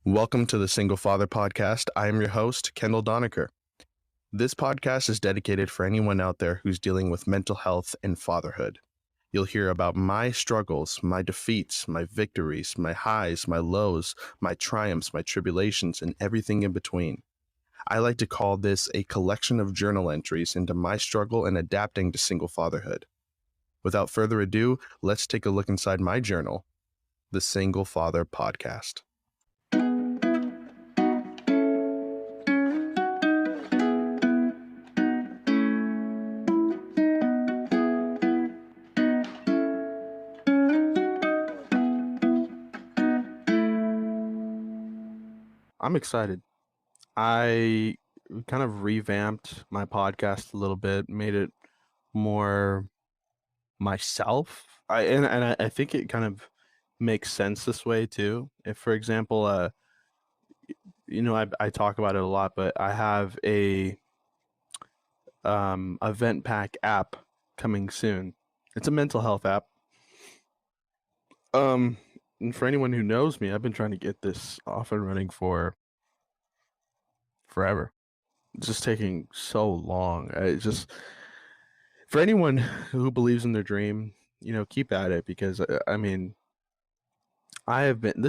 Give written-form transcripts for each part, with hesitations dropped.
Welcome to the Single Father Podcast. I am your host, Kendall Donaker. This podcast is dedicated for anyone out there who's dealing with mental health and fatherhood. You'll hear about my struggles, my defeats, my victories, my highs, my lows, my triumphs, my tribulations, and everything in between. I like to call this a collection of journal entries into my struggle and adapting to single fatherhood. Without further ado, let's take a look inside my journal, the Single Father Podcast. I'm excited. I kind of revamped my podcast a little bit, made it more myself. I think it kind of makes sense this way too. If, for example, I talk about it a lot, but I have a VentPack app coming soon. It's a mental health app. And for anyone who knows me, I've been trying to get this off and running for forever. It's just taking so long. For anyone who believes in their dream, keep at it, because this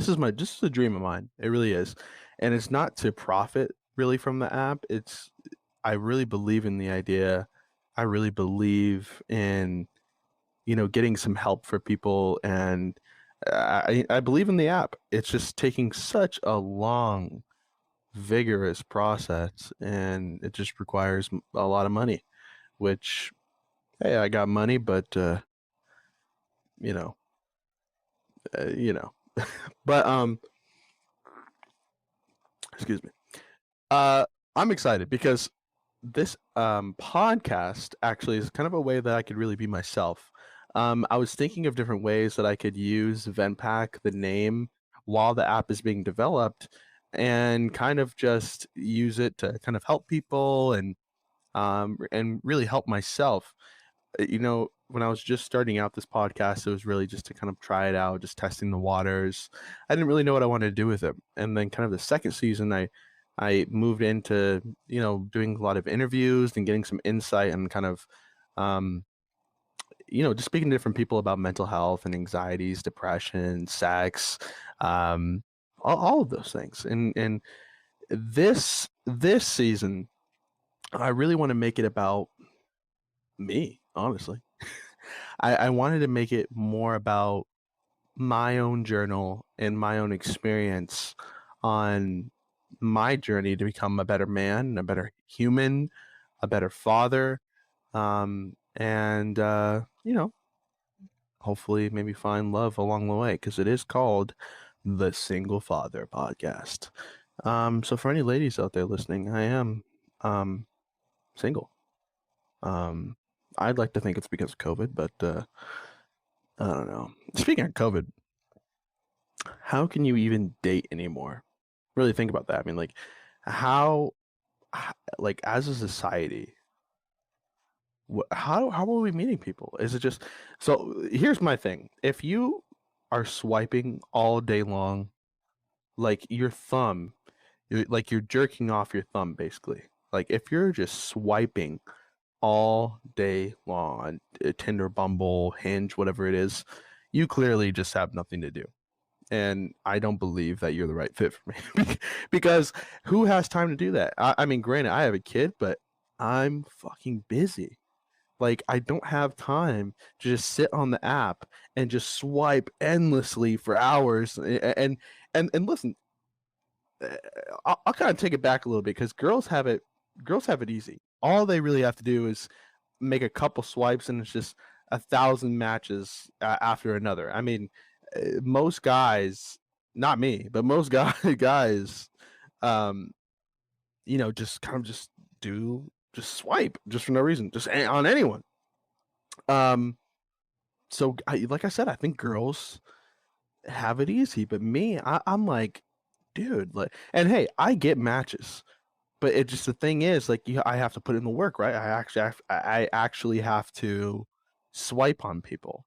is a dream of mine. It really is. And it's not to profit really from the app. I really believe in the idea. I really believe in, getting some help for people. And I believe in the app. It's just taking such a long, vigorous process, and it just requires a lot of money, which, hey, I got money, but you know, but excuse me. I'm excited because this podcast actually is kind of a way that I could really be myself. I was thinking of different ways that I could use VentPack, the name, while the app is being developed, and kind of just use it to kind of help people and really help myself. When I was just starting out this podcast, it was really just to kind of try it out, just testing the waters. I didn't really know what I wanted to do with it. And then kind of the second season, I moved into, doing a lot of interviews and getting some insight and kind of, just speaking to different people about mental health and anxieties, depression, sex, all of those things. And this season, I really want to make it about me, honestly. I wanted to make it more about my own journal and my own experience on my journey to become a better man, a better human, a better father, and hopefully maybe find love along the way, because it is called the Single Father Podcast. So for any ladies out there listening, I am single. I'd like to think it's because of COVID, but I don't know. Speaking of COVID, how can you even date anymore? Really think about that. I mean, like, how, like, as a society, how are we meeting people? Is it just so? Here's my thing: if you are swiping all day long, like your thumb, you're jerking off your thumb, basically. Like, if you're just swiping all day long on Tinder, Bumble, Hinge, whatever it is, you clearly just have nothing to do. And I don't believe that you're the right fit for me because who has time to do that? I mean, granted, I have a kid, but I'm fucking busy. Like, I don't have time to just sit on the app and just swipe endlessly for hours. And listen, I'll kind of take it back a little bit, because girls have it easy. All they really have to do is make a couple swipes, and it's just 1,000 matches after another. I mean, most guys, not me, but most guys, um, just kind of just swipe just for no reason, just on anyone. So like I said, I think girls have it easy, but me, I'm like, dude, like, and hey, I get matches. But it just, the thing is, like, I have to put in the work, right? I actually have to swipe on people.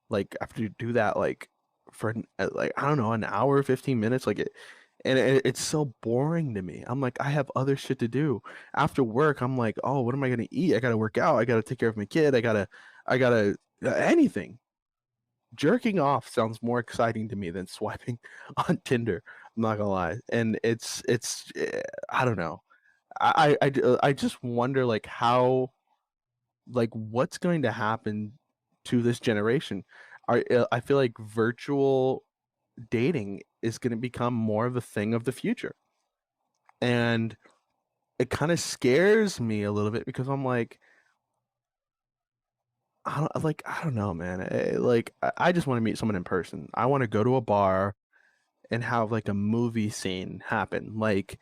Like, I have to do that, like, for like, I don't know, an hour, 15 minutes. Like, And it's so boring to me. I'm like, I have other shit to do. After work, I'm like, oh, what am I gonna eat? I gotta work out. I gotta take care of my kid. I gotta anything. Jerking off sounds more exciting to me than swiping on Tinder. I'm not gonna lie. And I don't know. I just wonder like how like what's going to happen to this generation. I feel like virtual dating is going to become more of a thing of the future. And it kind of scares me a little bit because I'm like, I don't know, man. I just want to meet someone in person. I want to go to a bar and have like a movie scene happen. Like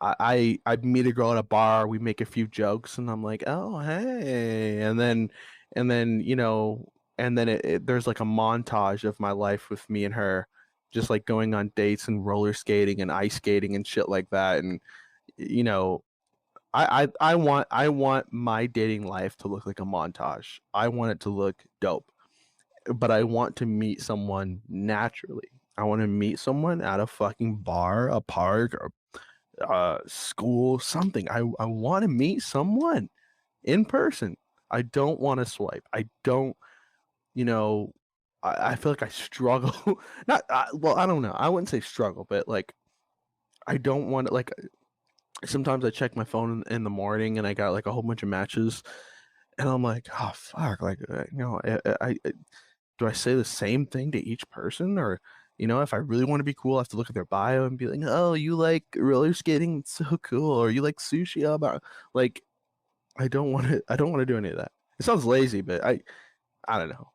I meet a girl at a bar, we make a few jokes, and I'm like, oh hey, and then and then there's like a montage of my life with me and her, just like going on dates and roller skating and ice skating and shit like that, and you know. I want my dating life to look like a montage. I want it to look dope, but I want to meet someone naturally. I want to meet someone at a fucking bar, a park, or school, something. I want to meet someone in person. I don't want to swipe. I don't, you know, I feel like I struggle. Not, well, I don't know. I wouldn't say struggle, but like, I don't want to, like, sometimes I check my phone in the morning and I got like a whole bunch of matches and I'm like, oh, fuck. Like, do I say the same thing to each person or if I really want to be cool, I have to look at their bio and be like, "Oh, you like roller skating? It's so cool." Or you like sushi? How about like I don't want to. I don't want to do any of that. It sounds lazy, but I don't know.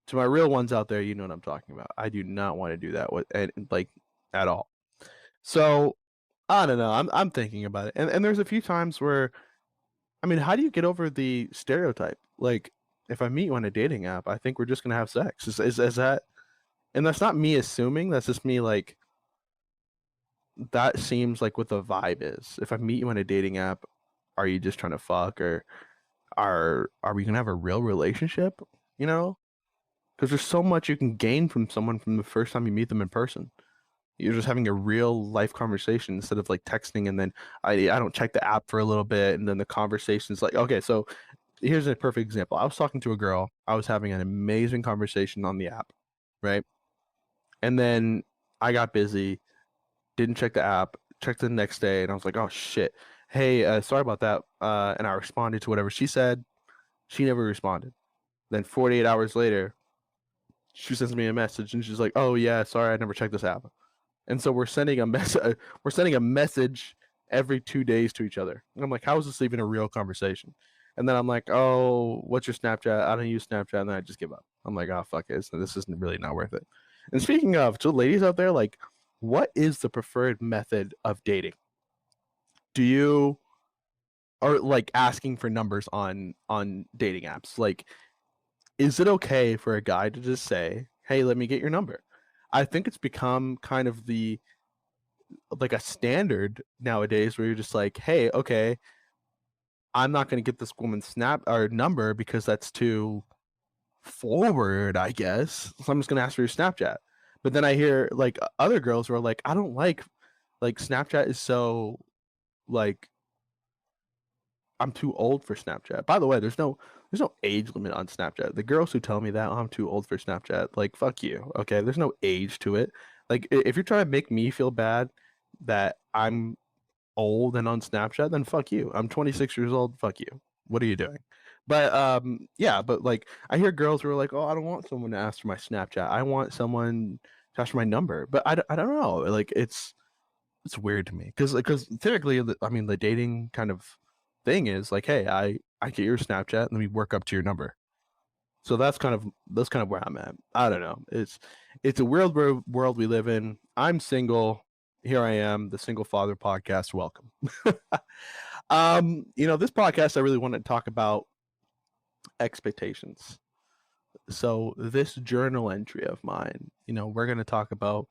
To my real ones out there, you know what I'm talking about. I do not want to do that with and like at all. So I don't know. I'm thinking about it, and there's a few times where I mean, how do you get over the stereotype? Like, if I meet you on a dating app, I think we're just gonna have sex. Is that? And that's not me assuming. That's just me like that seems like what the vibe is. If I meet you on a dating app, are you just trying to fuck or are we gonna have a real relationship? You know, because there's so much you can gain from someone from the first time you meet them in person. You're just having a real life conversation instead of like texting and then I don't check the app for a little bit and then the conversation's like okay, so here's a perfect example. I was talking to a girl. I was having an amazing conversation on the app, right? And then I got busy, didn't check the app, checked the next day, and I was like, oh shit. Hey, sorry about that. And I responded to whatever she said. She never responded. Then 48 hours later, she sends me a message and she's like, oh yeah, sorry, I never checked this app. And so we're sending a message every 2 days to each other. And I'm like, how is this even a real conversation? And then I'm like, oh, what's your Snapchat? I don't use Snapchat, and then I just give up. I'm like, oh fuck it, this isn't really not worth it. And speaking of, to ladies out there, like, what is the preferred method of dating? Do you or like asking for numbers on dating apps? Like, is it okay for a guy to just say, "Hey, let me get your number"? I think it's become kind of the like a standard nowadays where you're just like, "Hey, okay, I'm not going to get this woman's snap or number because that's too forward, I guess. So I'm just going to ask for your Snapchat." But then I hear like other girls who are like, "I don't like Snapchat is so like I'm too old for Snapchat." By the way, there's no age limit on Snapchat. The girls who tell me that, "Oh, I'm too old for Snapchat," like fuck you. Okay, there's no age to it. Like if you're trying to make me feel bad that I'm old and on Snapchat, then fuck you. I'm 26 years old. Fuck you. What are you doing? But yeah, but like I hear girls who are like, "Oh, I don't want someone to ask for my Snapchat. I want someone to ask for my number." But I don't know. Like it's weird to me because typically I mean the dating kind of thing is like, hey, I get your Snapchat and then we work up to your number. So that's kind of where I'm at. I don't know. It's a weird world we live in. I'm single. Here I am, the Single Father Podcast. Welcome. This podcast I really want to talk about expectations. So this journal entry of mine, we're going to talk about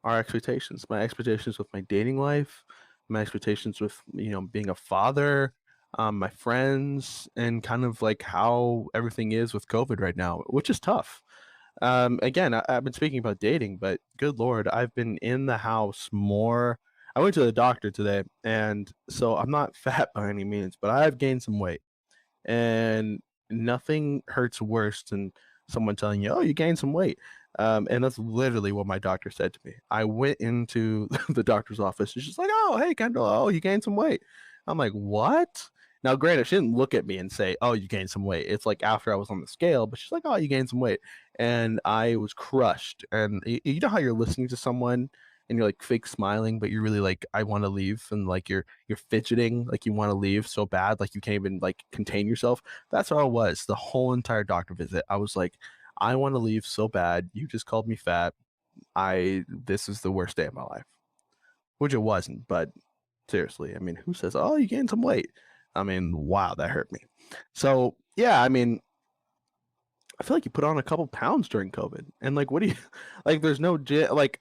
our expectations, my expectations with my dating life, my expectations with, being a father, my friends, and kind of like how everything is with COVID right now, which is tough. Again, I've been speaking about dating, but good Lord, I've been in the house more. I went to the doctor today, and so I'm not fat by any means, but I've gained some weight. And nothing hurts worse than someone telling you, "Oh, you gained some weight." And that's literally what my doctor said to me. I went into the doctor's office, and she's like, "Oh, hey, Kendall, oh, you gained some weight." I'm like, "What?" Now, granted, she didn't look at me and say, "Oh, you gained some weight." It's like after I was on the scale, but she's like, "Oh, you gained some weight," and I was crushed. And you know how you're listening to someone and you're like fake smiling, but you're really like, I want to leave, and like you're fidgeting, like you want to leave so bad, like you can't even like contain yourself. That's how I was the whole entire doctor visit. I was like, I want to leave so bad. You just called me fat. I This is the worst day of my life, which it wasn't, but seriously, I mean, who says, "Oh, you gained some weight"? I mean, wow, that hurt me. So yeah, I mean, I feel like you put on a couple pounds during COVID, and like, what do you like? There's no gym. Like,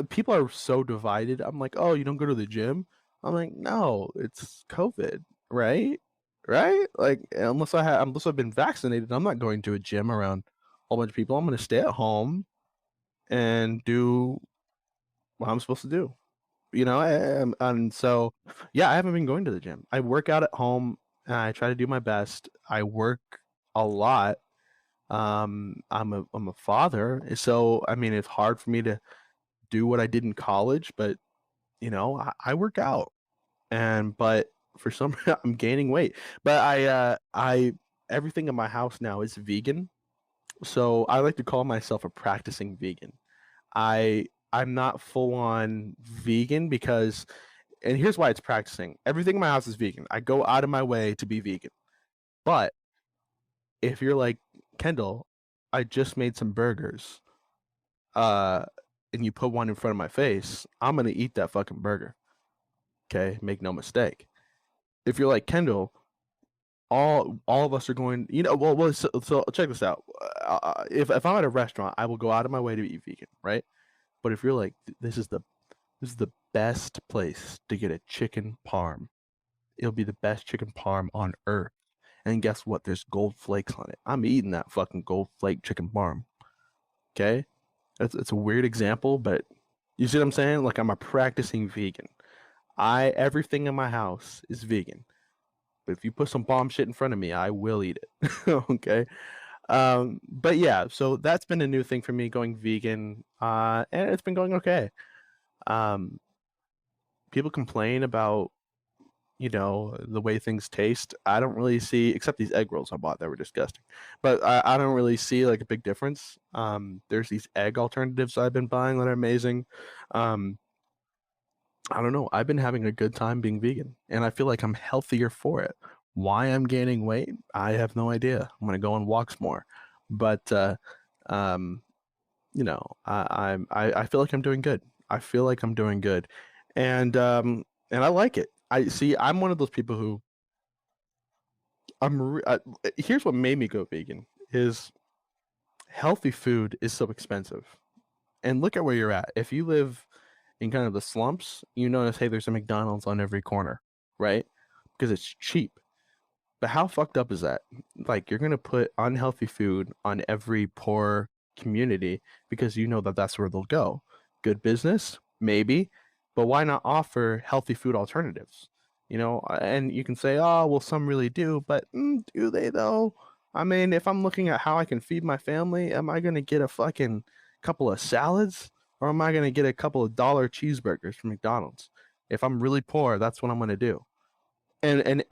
people are so divided. I'm like, oh, you don't go to the gym. I'm like, no, it's COVID, right? Right? Like, unless I've been vaccinated, I'm not going to a gym around a whole bunch of people. I'm going to stay at home and do what I'm supposed to do. And so yeah, I haven't been going to the gym. I work out at home and I try to do my best. I work a lot. I'm a father, so I mean, it's hard for me to do what I did in college, but I work out, but for some reason I'm gaining weight. But I everything in my house now is vegan, so I like to call myself a practicing vegan. I I'm not full on vegan because, and here's why it's practicing. Everything in my house is vegan. I go out of my way to be vegan, but if you're like, Kendall, I just made some burgers, uh, and you put one in front of my face, I'm gonna eat that fucking burger. Okay, make no mistake. If you're like, Kendall, all of us are going, so check this out. If I'm at a restaurant, I will go out of my way to eat vegan, right? But if you're like, this is the best place to get a chicken parm. It'll be the best chicken parm on earth. And guess what? There's gold flakes on it. I'm eating that fucking gold flake chicken parm. Okay, it's a weird example, but you see what I'm saying? Like, I'm a practicing vegan. I Everything in my house is vegan. But if you put some bomb shit in front of me, I will eat it. Okay. But yeah, so that's been a new thing for me, going vegan. And it's been going okay. Um, People complain about, the way things taste. I don't really see, except these egg rolls I bought that were disgusting. But I don't really see like a big difference. There's these egg alternatives I've been buying that are amazing. Um, I don't know. I've been having a good time being vegan, and I feel like I'm healthier for it. Why I'm gaining weight, I have no idea. I'm gonna go on walks more, but um, I feel like I'm doing good. I feel like I'm doing good, and I like it. I see. I'm one of those people who here's what made me go vegan is healthy food is so expensive, and look at where you're at. If you live in kind of the slumps, you notice, hey, there's a McDonald's on every corner, right? Because it's cheap. But how fucked up is that? Like, you're gonna put unhealthy food on every poor community because you know that that's where they'll go. Good business, maybe, but why not offer healthy food alternatives? And you can say, oh, well, some really do, but do they though? I mean, if I'm looking at how I can feed my family, am I gonna get a fucking couple of salads, or am I gonna get a couple of dollar cheeseburgers from McDonald's? If I'm really poor, that's what I'm gonna do. And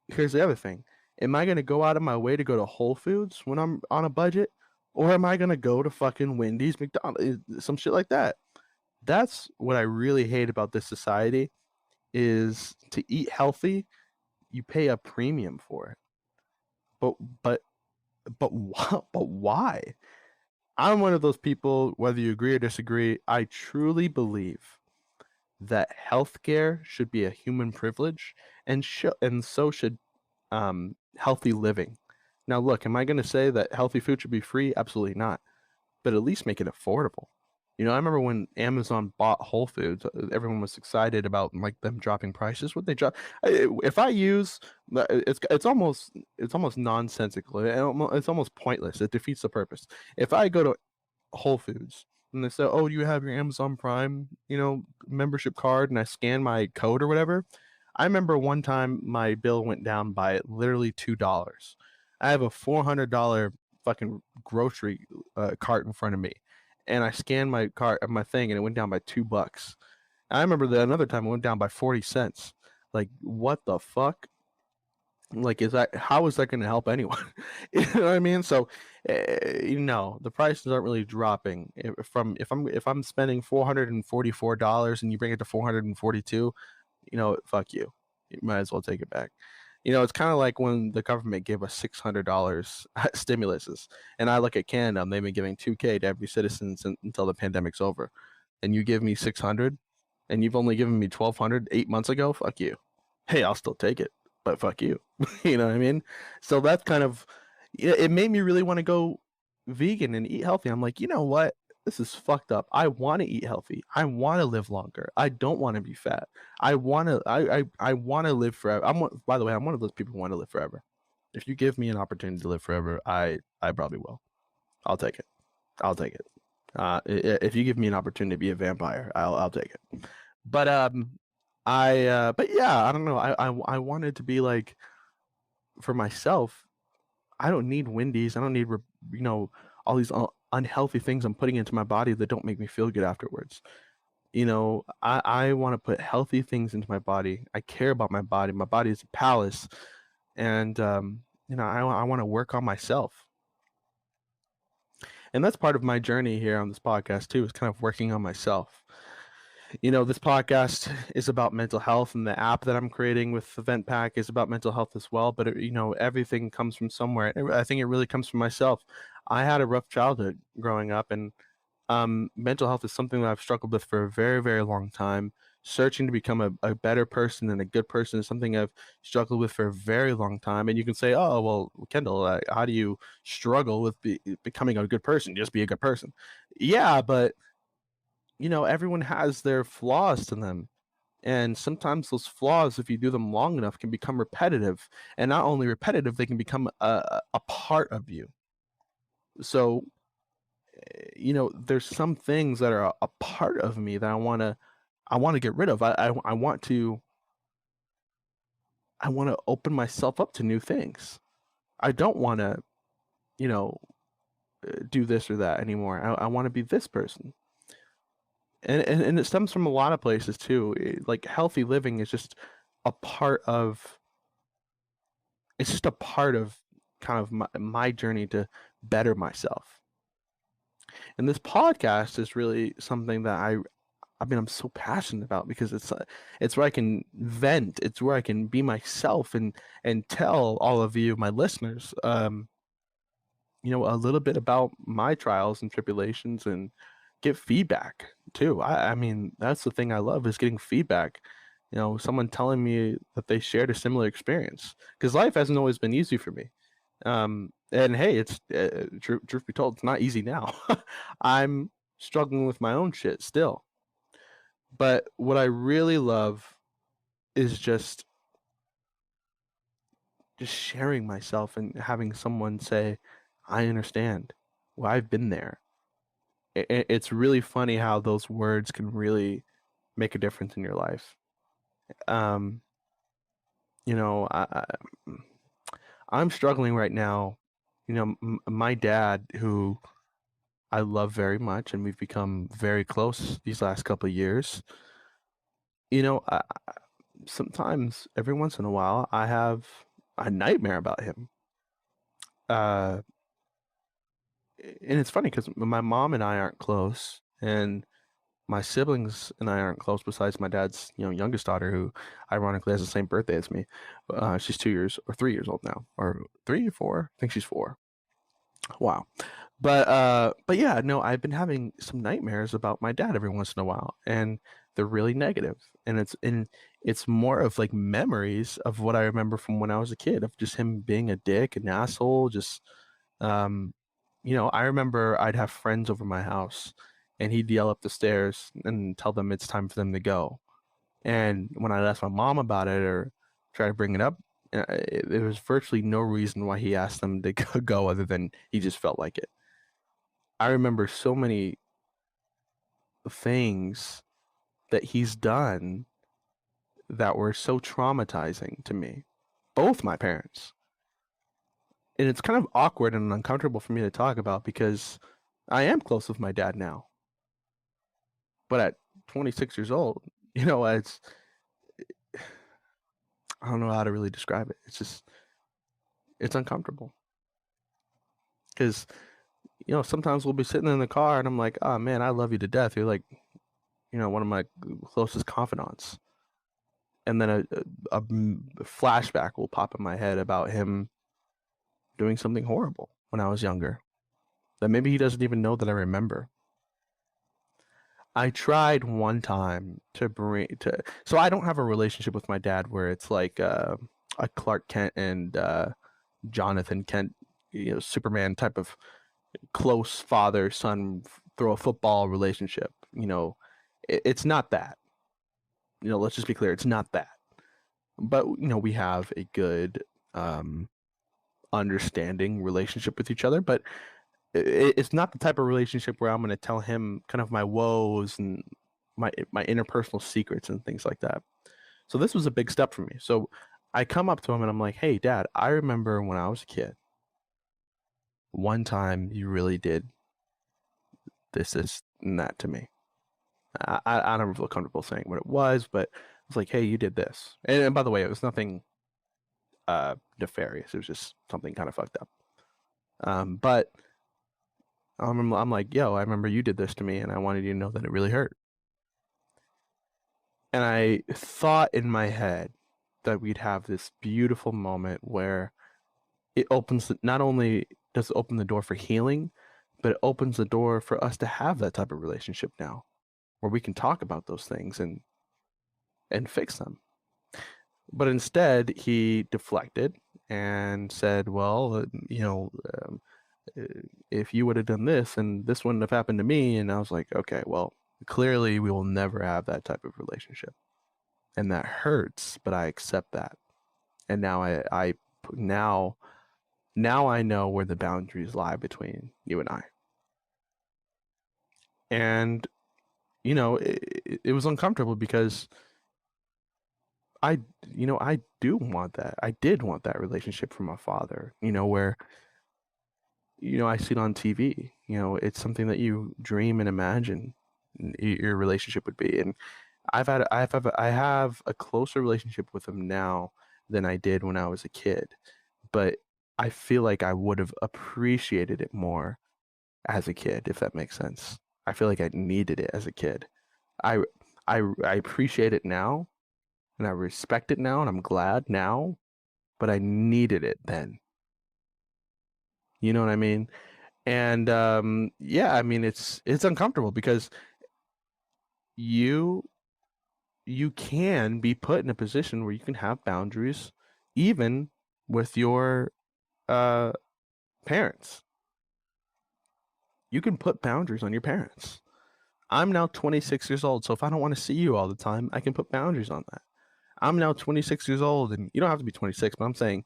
here's the other thing. Am I gonna go out of my way to go to Whole Foods when I'm on a budget? Or am I gonna go to fucking Wendy's, McDonald's, some shit like that? That's what I really hate about this society, is to eat healthy, you pay a premium for it. But but but why? I'm one of those people, whether you agree or disagree, I truly believe that healthcare should be a human privilege, and so should healthy living. Now, look, am I going to say that healthy food should be free? Absolutely not. But at least make it affordable. I remember when Amazon bought Whole Foods, everyone was excited about like them dropping prices. What they drop? If I use, it's almost nonsensical. It's almost pointless. It defeats the purpose. If I go to Whole Foods and they say, "Oh, do you have your Amazon Prime, membership card?" and I scan my code or whatever. I remember one time my bill went down by literally $2. I have a $400 fucking grocery cart in front of me, and I scanned my thing, and it went down by $2. I remember that another time it went down by 40 cents. Like, what the fuck? Like, how is that going to help anyone? You know what I mean? So, the prices aren't really dropping. If I'm spending $444 and you bring it to 442, fuck you. You might as well take it back. It's kind of like when the government gave us $600 stimuluses, and I look at Canada, and they've been giving 2K to every citizen until the pandemic's over, and you give me 600, and you've only given me 1,200 8 months ago. Fuck you. Hey, I'll still take it, but fuck you. You know what I mean? So that's kind of, it made me really want to go vegan and eat healthy. I'm like, you know what? This is fucked up. I want to eat healthy. I want to live longer. I don't want to be fat. I want to live forever. By the way, I'm one of those people who want to live forever. If you give me an opportunity to live forever, I probably will. I'll take it. I'll take it. If you give me an opportunity to be a vampire, I'll take it. But but yeah, I don't know. I wanted to be like, for myself, I don't need Wendy's. I don't need, all these unhealthy things I'm putting into my body that don't make me feel good afterwards. I want to put healthy things into my body. I care about my body. My body is a palace. And, I want to work on myself. And that's part of my journey here on this podcast, too, is kind of working on myself. This podcast is about mental health, and the app that I'm creating with the VentPack is about mental health as well. But everything comes from somewhere. I think it really comes from myself. I had a rough childhood growing up, and mental health is something that I've struggled with for a very, very long time. Searching to become a better person and a good person is something I've struggled with for a very long time. And you can say, "Oh, well, Kendall, how do you struggle with becoming a good person? Just be a good person." Yeah, but everyone has their flaws to them. And sometimes those flaws, if you do them long enough, can become repetitive. And not only repetitive, they can become a part of you. So, there's some things that are a part of me that I want to get rid of. I want to open myself up to new things. I don't want to, you know, do this or that anymore. I want to be this person. And it stems from a lot of places too. Like, healthy living is just a part of it's just a part of kind of my journey to better myself. And this podcast is really something that I'm so passionate about, because it's where I can vent. It's where I can be myself and tell all of you, my listeners, a little bit about my trials and tribulations, and get feedback too. I mean, that's the thing I love, is getting feedback. Someone telling me that they shared a similar experience, because life hasn't always been easy for me. And hey, it's truth be told, it's not easy now. I'm struggling with my own shit still. But what I really love is just sharing myself and having someone say, "I understand. Well, I've been there." It's really funny how those words can really make a difference in your life. Um, I'm struggling right now. My dad, who I love very much, and we've become very close these last couple of years. Sometimes, every once in a while, I have a nightmare about him. Uh, and it's funny because my mom and I aren't close, and my siblings and I aren't close. Besides my dad's, youngest daughter, who ironically has the same birthday as me. She's 2 years or 3 years old now, or 3 or 4. I think she's 4. Wow. But yeah, no, I've been having some nightmares about my dad every once in a while, and they're really negative. And it's more of like memories of what I remember from when I was a kid, of just him being a dick, an asshole. Just, I remember I'd have friends over my house, and he'd yell up the stairs and tell them it's time for them to go. And when I asked my mom about it or try to bring it up, there was virtually no reason why he asked them to go other than he just felt like it. I remember so many things that he's done that were so traumatizing to me, both my parents. And it's kind of awkward and uncomfortable for me to talk about because I am close with my dad now. But at 26 years old, it's I don't know how to really describe it. It's uncomfortable because sometimes we'll be sitting in the car and I'm like, oh man, I love you to death. You're like, one of my closest confidants. And then a flashback will pop in my head about him doing something horrible when I was younger that maybe he doesn't even know that I remember. I tried one time so I don't have a relationship with my dad where it's like a Clark Kent and Jonathan Kent, Superman type of close father son throw a football relationship. It's not that. Let's just be clear, it's not that. But we have a good understanding relationship with each other, but it's not the type of relationship where I'm going to tell him kind of my woes and my interpersonal secrets and things like that. So this was a big step for me. So I come up to him and I'm like, "Hey, Dad, I remember when I was a kid. One time you really did this and that to me. I don't feel comfortable saying what it was, but I was like, hey, you did this. And by the way, it was nothing nefarious. It was just something kind of fucked up. But I'm like, yo, I remember you did this to me, and I wanted you to know that it really hurt. And I thought in my head that we'd have this beautiful moment where it opens, not only does it open the door for healing, but it opens the door for us to have that type of relationship now, where we can talk about those things and fix them. But instead, he deflected and said, well, if you would have done this and this wouldn't have happened to me. And I was like, okay, well, clearly we will never have that type of relationship. And that hurts, but I accept that. And now now I know where the boundaries lie between you and I. And, it was uncomfortable because I, I do want that. I did want that relationship from my father, where, I see it on TV, it's something that you dream and imagine your relationship would be. And I have a closer relationship with him now than I did when I was a kid, but I feel like I would have appreciated it more as a kid, if that makes sense. I feel like I needed it as a kid. I I appreciate it now and I respect it now and I'm glad now, but I needed it then. You know what I mean? And yeah, I mean it's uncomfortable because you you can be put in a position where you can have boundaries even with your uh parents. You can put boundaries on your parents. I'm now 26 years old, so if I don't want to see you all the time, I can put boundaries on that. I'm now 26 years old, and you don't have to be 26, but I'm saying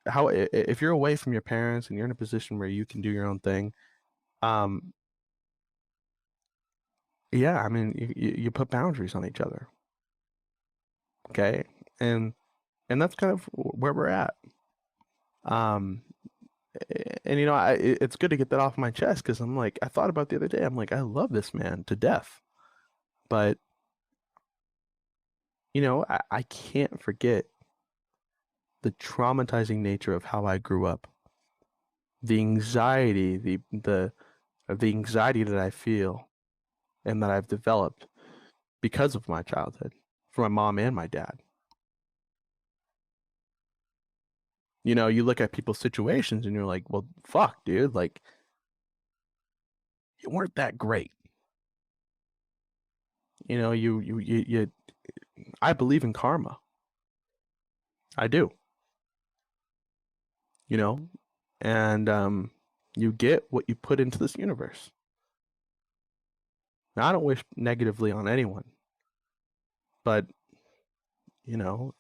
if you're away from your parents and you're in a position where you can do your own thing, um, yeah, I mean, you put boundaries on each other, okay, and that's kind of where we're at. Um, and it's good to get that off my chest because I'm like, I thought about the other day. I'm like, I love this man to death, but I can't forget the traumatizing nature of how I grew up, the anxiety, the anxiety that I feel and that I've developed because of my childhood, from my mom and my dad. You look at people's situations and you're like, well, fuck, dude, like you weren't that great. You I believe in karma. I do, you know, and you get what you put into this universe. Now, I don't wish negatively on anyone, but you know,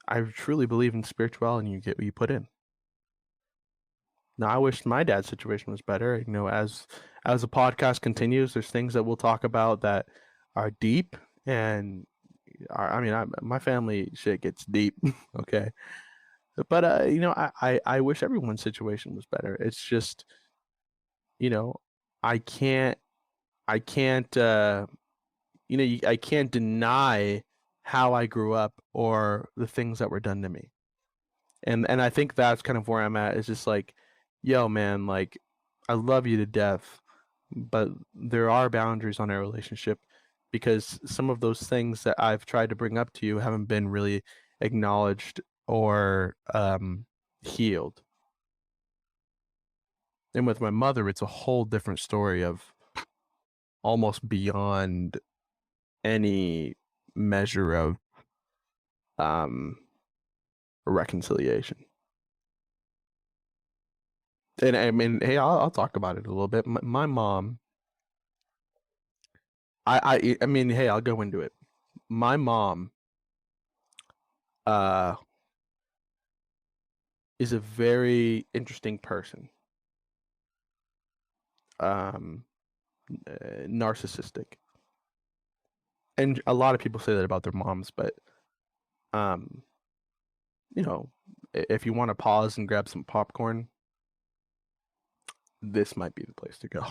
I truly believe in spirituality, and you get what you put in. Now, I wish my dad's situation was better. You know, as the podcast continues, there's things that we'll talk about that are deep, and I mean, my family shit gets deep. Okay, but you know, I wish everyone's situation was better. It's just, you know, I can't I can't you know, I can't deny how I grew up or the things that were done to me. And I think that's kind of where I'm at. Is just like, yo, man, like I love you to death, but there are boundaries on our relationship because some of those things that I've tried to bring up to you haven't been really acknowledged or healed. And with my mother, it's a whole different story of almost beyond any measure of um reconciliation. And I mean, hey, I'll talk about it a little bit. My mom, I mean, hey, I'll go into it. My mom, uh, is a very interesting person. Um, Narcissistic, and a lot of people say that about their moms. But um, you know, if you want to pause and grab some popcorn, this might be the place to go.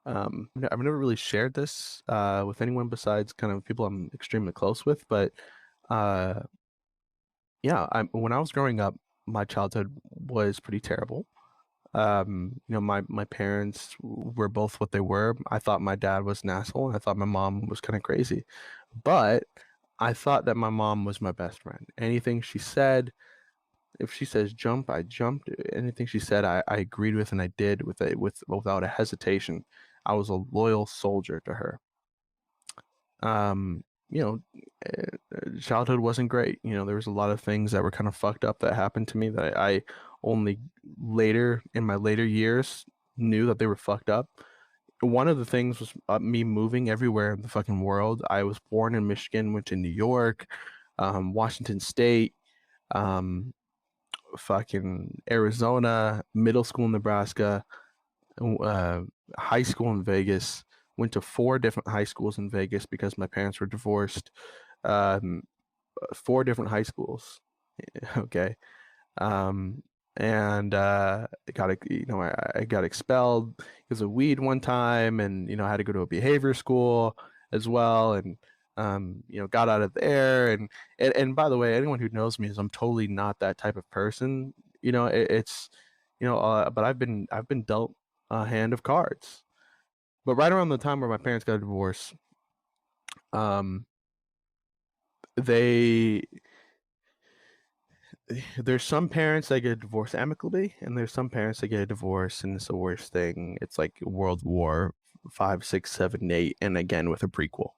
I've never really shared this with anyone besides kind of people I'm extremely close with, but uh, yeah, when I was growing up, my childhood was pretty terrible. You know, my parents were both what they were. I thought my dad was an asshole, and I thought my mom was kind of crazy. But I thought that my mom was my best friend. Anything she said, if she says jump, I jumped. Anything she said, I agreed with, and I did without a hesitation. I was a loyal soldier to her. You know, childhood wasn't great. You know, there was a lot of things that were kind of fucked up that happened to me that I only later in my later years knew that they were fucked up. One of the things was me moving everywhere in the fucking world. I was born in Michigan, went to New York, Washington State, um, fucking Arizona, middle school in Nebraska, uh, high school in Vegas. Went to four different high schools in Vegas because my parents were divorced. Um, Four different high schools. Okay. Um, and I got expelled because of weed one time, and you know, I had to go to a behavior school as well, and you know, got out of there, and by the way, anyone who knows me is I'm totally not that type of person. You know, it's you know, but I've been dealt a hand of cards. But right around the time where my parents got a divorce, um, they there's some parents that get a divorce amicably, and there's some parents that get a divorce, and it's the worst thing. It's like World War five, six, seven, eight, and again with a prequel.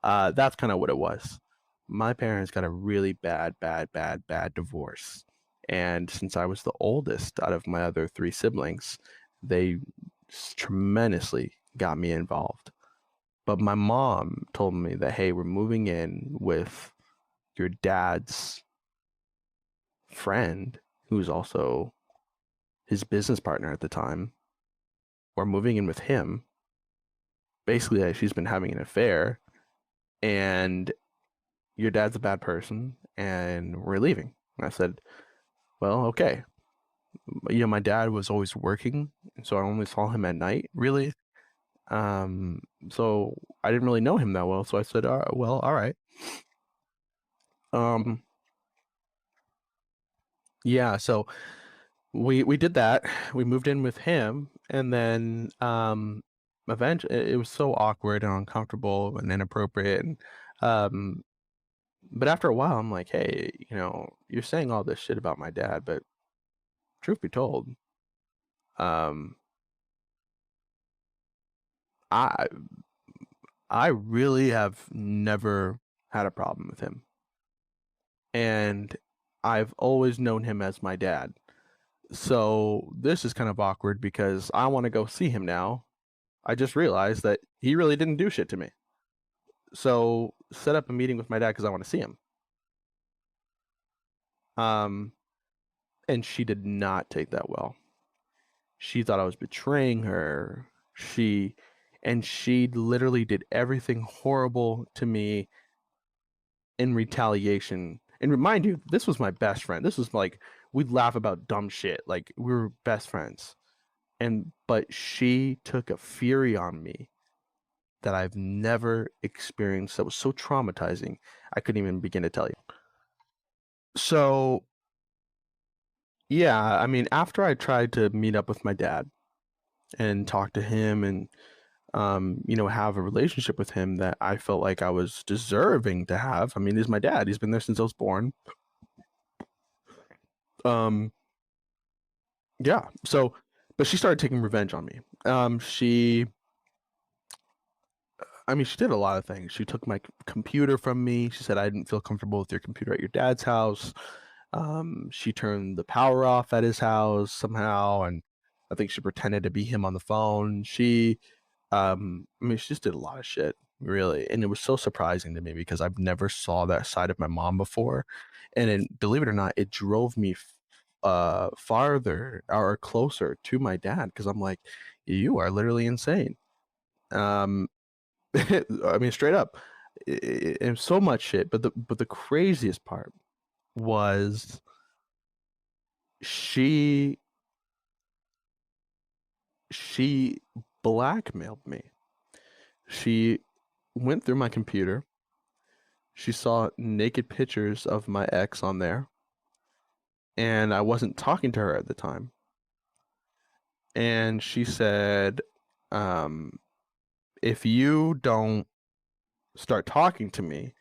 That's kind of what it was. My parents got a really bad divorce, and since I was the oldest out of my other three siblings, they tremendously got me involved. But my mom told me that, hey, we're moving in with your dad's friend, who's also his business partner at the time. We're moving in with him. Basically, she's been having an affair, and your dad's a bad person, and we're leaving. And I said, well, okay. You know, my dad was always working, so I only saw him at night, really. Um, so I didn't really know him that well. So I said, well, all right. Um, yeah, so we did that. We moved in with him, and then eventually it was so awkward and uncomfortable and inappropriate, and um but after a while I'm like, hey, you know, you're saying all this shit about my dad, but truth be told, um I I really have never had a problem with him, and I've always known him as my dad. So this is kind of awkward because I want to go see him now. I just realized that he really didn't do shit to me. So set up a meeting with my dad because I want to see him. And she did not take that well. She thought I was betraying her. She literally did everything horrible to me in retaliation. And remind you, this was my best friend. This was like, we'd laugh about dumb shit. Like, we were best friends. But she took a fury on me that I've never experienced, that was so traumatizing, I couldn't even begin to tell you. So, yeah, I mean, after I tried to meet up with my dad and talk to him and have a relationship with him that I felt like I was deserving to have. I mean, he's my dad. He's been there since I was born. Yeah. So, but she started taking revenge on me. She did a lot of things. She took my computer from me. She said I didn't feel comfortable with your computer at your dad's house. She turned the power off at his house somehow, and I think she pretended to be him on the phone. She just did a lot of shit, really, and it was so surprising to me because I've never saw that side of my mom before, and believe it or not, it drove me farther or closer to my dad because I'm like, you are literally insane. Straight up, and so much shit. But the craziest part was she blackmailed me. She went through my computer. She saw naked pictures of my ex on there, and I wasn't talking to her at the time. And she said, if you don't start talking to me,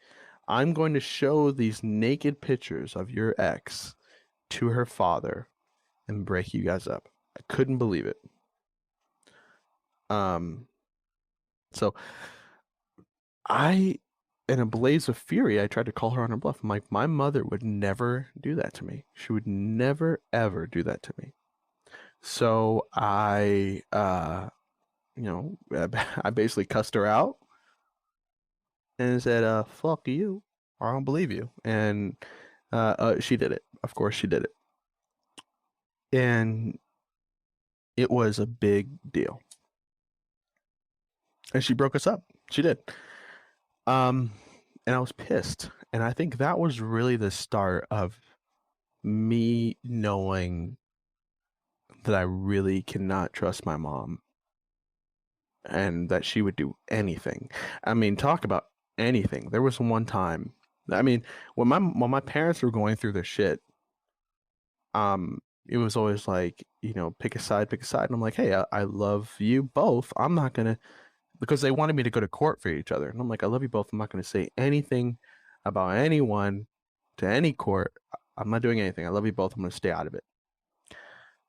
I'm going to show these naked pictures of your ex to her father and break you guys up. I couldn't believe it. So in a blaze of fury, I tried to call her on her bluff. I'm like, my mother would never do that to me. She would never, ever do that to me. So I basically cussed her out and said, fuck you, or I don't believe you. And she did it. Of course she did it. And it was a big deal. And she broke us up. She did. And I was pissed. And I think that was really the start of me knowing that I really cannot trust my mom and that she would do anything. I mean, talk about anything. There was one time, I mean, when my parents were going through this shit, it was always like, pick a side. And I'm like, hey, I love you both. I'm not going to, because they wanted me to go to court for each other. And I'm like, I love you both. I'm not going to say anything about anyone to any court. I'm not doing anything. I love you both. I'm going to stay out of it.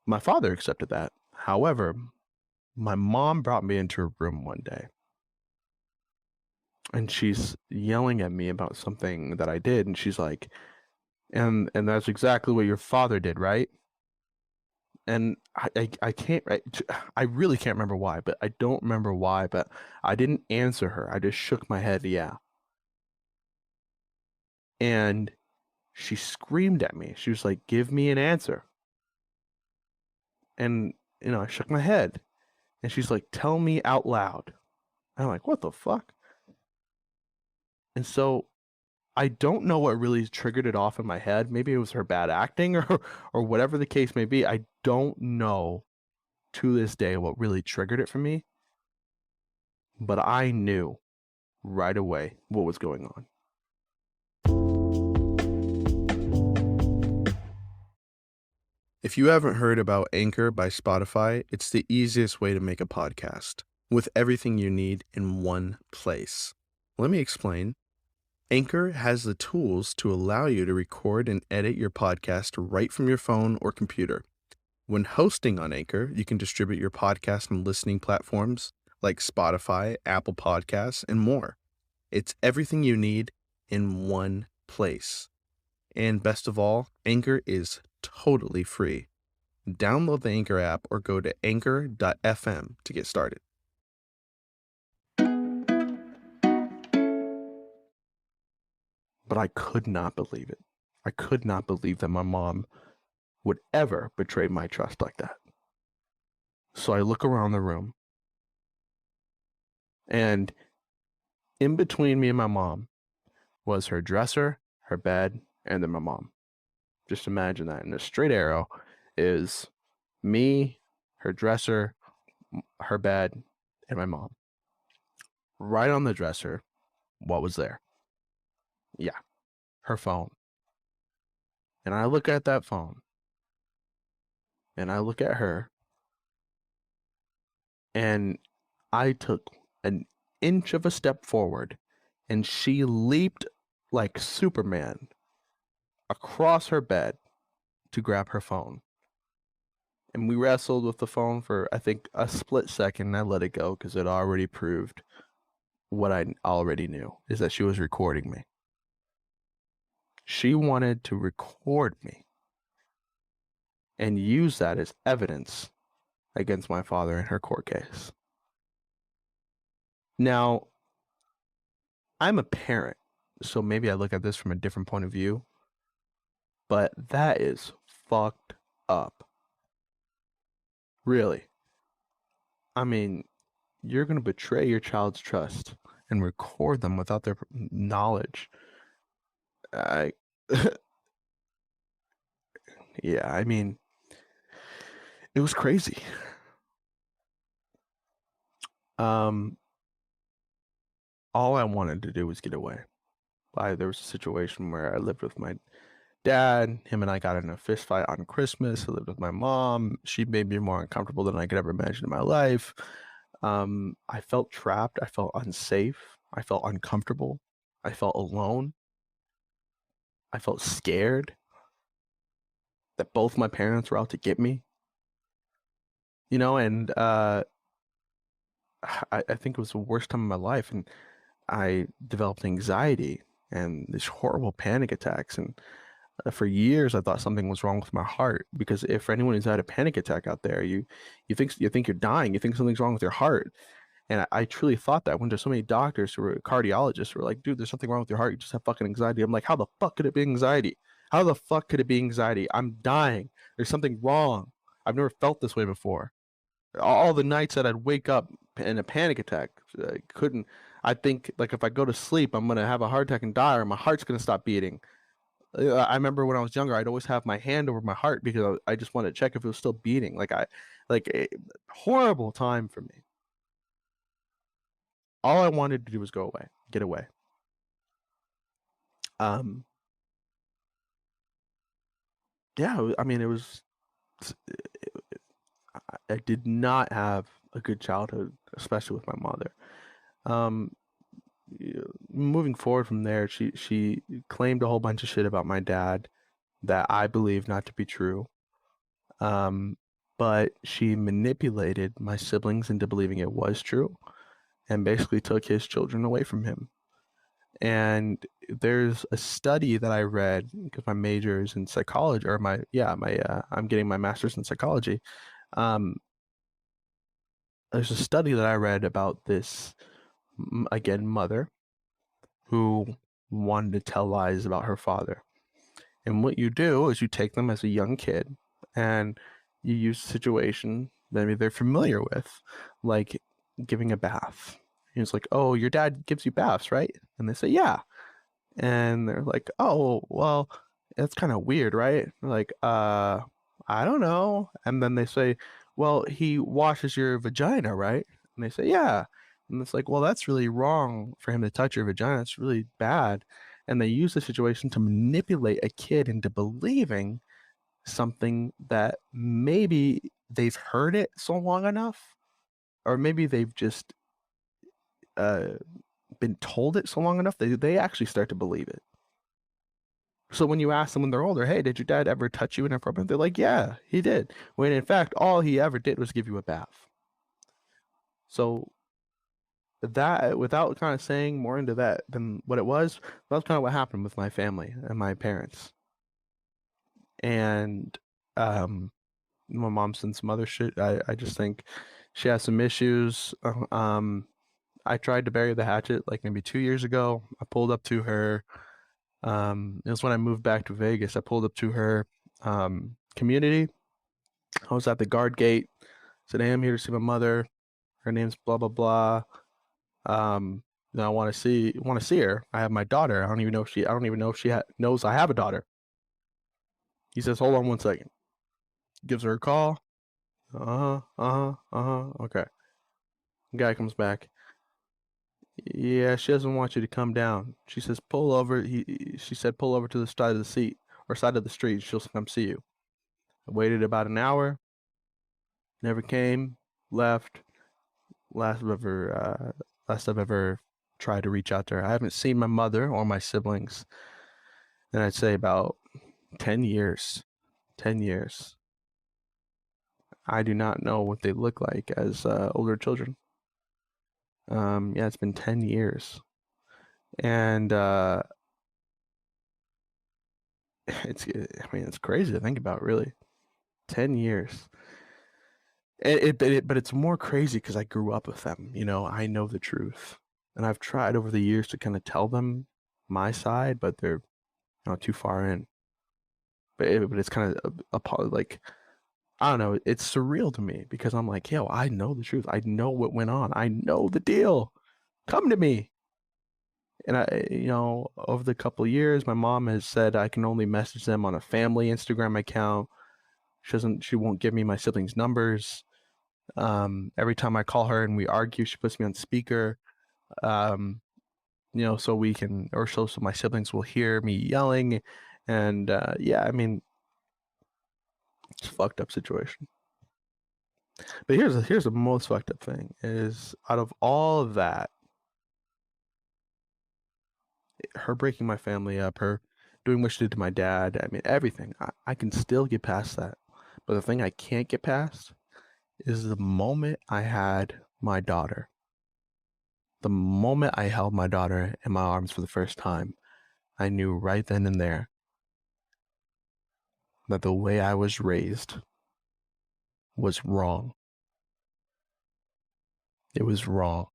My father accepted that. However, my mom brought me into a room one day and she's yelling at me about something that I did. And she's like, and that's exactly what your father did, right? And I can't, I really can't remember why, but I don't remember why, but I didn't answer her. I just shook my head. Yeah. And she screamed at me. She was like, give me an answer. And, I shook my head and she's like, tell me out loud. I'm like, what the fuck? And so I don't know what really triggered it off in my head. Maybe it was her bad acting or whatever the case may be. I don't know to this day what really triggered it for me. But I knew right away what was going on. If you haven't heard about Anchor by Spotify, it's the easiest way to make a podcast with everything you need in one place. Let me explain. Anchor has the tools to allow you to record and edit your podcast right from your phone or computer. When hosting on Anchor, you can distribute your podcast on listening platforms like Spotify, Apple Podcasts, and more. It's everything you need in one place. And best of all, Anchor is totally free. Download the Anchor app or go to anchor.fm to get started. but I could not believe it. I could not believe that my mom would ever betray my trust like that. So I look around the room, and in between me and my mom was her dresser, her bed, and then my mom. Just imagine that. And a straight arrow is me, her dresser, her bed, and my mom. Right on the dresser, what was there? Yeah, her phone. And I look at that phone, and I look at her, and I took an inch of a step forward, and she leaped like Superman across her bed to grab her phone. And we wrestled with the phone for, I think, a split second, and I let it go because it already proved what I already knew, is that she was recording me. She wanted to record me and use that as evidence against my father in her court case. Now, I'm a parent, so maybe I look at this from a different point of view, but that is fucked up. Really. I mean, you're going to betray your child's trust and record them without their knowledge. I, yeah, I mean, it was crazy. Um, all I wanted to do was get away. There was a situation where I lived with my dad. Him and I got in a fist fight on Christmas. I lived with my mom. She made me more uncomfortable than I could ever imagine in my life. I felt trapped. I felt unsafe. I felt uncomfortable. I felt alone. I felt scared that both my parents were out to get me. And I think it was the worst time of my life, and I developed anxiety and these horrible panic attacks. And for years, I thought something was wrong with my heart, because if anyone who's had a panic attack out there, you think you're dying, you think something's wrong with your heart. And I truly thought that. I went to so many doctors who were cardiologists who were like, dude, there's something wrong with your heart. You just have fucking anxiety. I'm like, how the fuck could it be anxiety? How the fuck could it be anxiety? I'm dying. There's something wrong. I've never felt this way before. All the nights that I'd wake up in a panic attack, I think, like, if I go to sleep, I'm going to have a heart attack and die, or my heart's going to stop beating. I remember when I was younger, I'd always have my hand over my heart because I just wanted to check if it was still beating. Horrible time for me. All I wanted to do was go away, get away. Um, yeah, I mean, I did not have a good childhood, especially with my mother. Um, Moving forward from there, she claimed a whole bunch of shit about my dad that I believe not to be true. Um, but she manipulated my siblings into believing it was true, and basically took his children away from him. And there's a study that I read, because my major is in psychology, or I'm getting my master's in psychology. Um, there's a study that I read about this, again, mother who wanted to tell lies about her father. And what you do is you take them as a young kid, and you use a situation maybe they're familiar with, like giving a bath. And it's like, oh, your dad gives you baths, right? And they say, yeah. And they're like, oh, well, it's kind of weird, right? They're like, I don't know. And then they say, well, he washes your vagina, right? And they say, yeah. And it's like, well, that's really wrong for him to touch your vagina. It's really bad. And they use the situation to manipulate a kid into believing something that maybe they've heard it so long enough, or maybe they've just uh, been told it so long enough, they actually start to believe it. So when you ask them when they're older, hey, did your dad ever touch you inappropriately? They're like, yeah, he did. When in fact, all he ever did was give you a bath. So that, without kind of saying more into that than what it was, that's kind of what happened with my family and my parents. And my mom's done some other shit. I just think she has some issues. I tried to bury the hatchet like maybe 2 years ago. I pulled up to her. It was when I moved back to Vegas. I pulled up to her community. I was at the guard gate. Said, "Hey, I'm here to see my mother. Her name's blah blah blah. Um, I want to see her. I have my daughter. I don't even know if she knows I have a daughter." He says, "Hold on one second." Gives her a call. Okay. Guy comes back. Yeah, she doesn't want you to come down. She says, pull over. She said, pull over to the side of the seat or side of the street. She'll come see you. I waited about an hour. Never came. Left. Last I've ever tried to reach out to her. I haven't seen my mother or my siblings. And I'd say about 10 years. 10 years. I do not know what they look like as older children. Yeah, it's been 10 years. And it's crazy to think about, really. 10 years. But it's more crazy because I grew up with them. I know the truth. And I've tried over the years to kind of tell them my side, but they're too far in. But it's kind of like, I don't know. It's surreal to me because I'm like, yo, I know the truth. I know what went on. I know the deal. Come to me. And over the couple of years, my mom has said I can only message them on a family Instagram account. She won't give me my siblings' numbers. Every time I call her and we argue, she puts me on speaker. So we can, or so my siblings will hear me yelling. And yeah, it's a fucked up situation. But here's the most fucked up thing is out of all of that, her breaking my family up, her doing what she did to my dad, everything. I can still get past that. But the thing I can't get past is the moment I had my daughter. The moment I held my daughter in my arms for the first time, I knew right then and there that the way I was raised was wrong. It was wrong.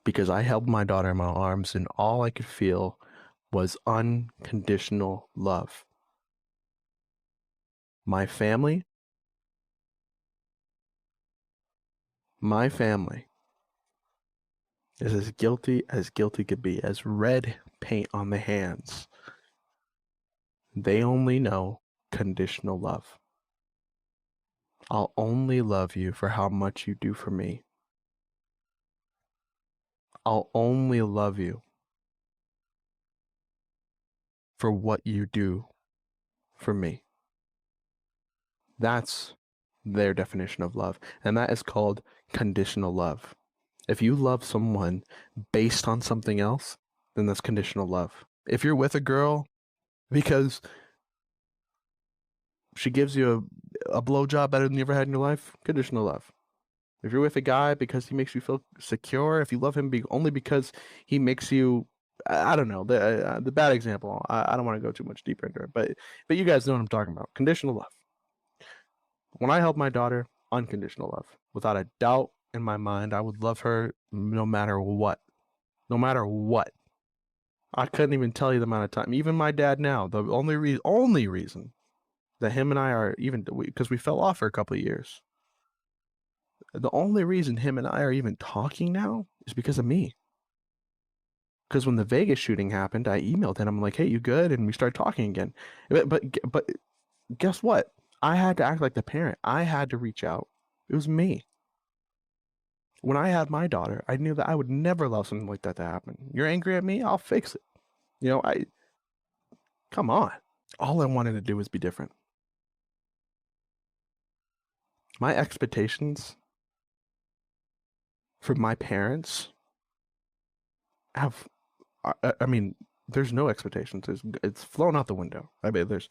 Because I held my daughter in my arms and all I could feel was unconditional love. My family is as guilty could be, as red paint on the hands. They only know conditional love. I'll only love you for how much you do for me. I'll only love you for what you do for me. That's their definition of love. And that is called conditional love. If you love someone based on something else, then that's conditional love. If you're with a girl because she gives you a blowjob better than you ever had in your life, conditional love. If you're with a guy because he makes you feel secure, if you love him only because he makes you, I don't know, the bad example. I don't want to go too much deeper into it, but you guys know what I'm talking about. Conditional love. When I held my daughter, unconditional love. Without a doubt in my mind, I would love her no matter what. No matter what. I couldn't even tell you the amount of time. Even my dad now, the only reason that him and I are even, because we fell off for a couple of years. The only reason him and I are even talking now is because of me. Because when the Vegas shooting happened, I emailed him. I'm like, "Hey, you good?" And we started talking again. But guess what? I had to act like the parent. I had to reach out. It was me. When I had my daughter, I knew that I would never allow something like that to happen. You're angry at me? I'll fix it. Come on. All I wanted to do was be different. My expectations for my parents have, there's no expectations. It's flown out the window. There's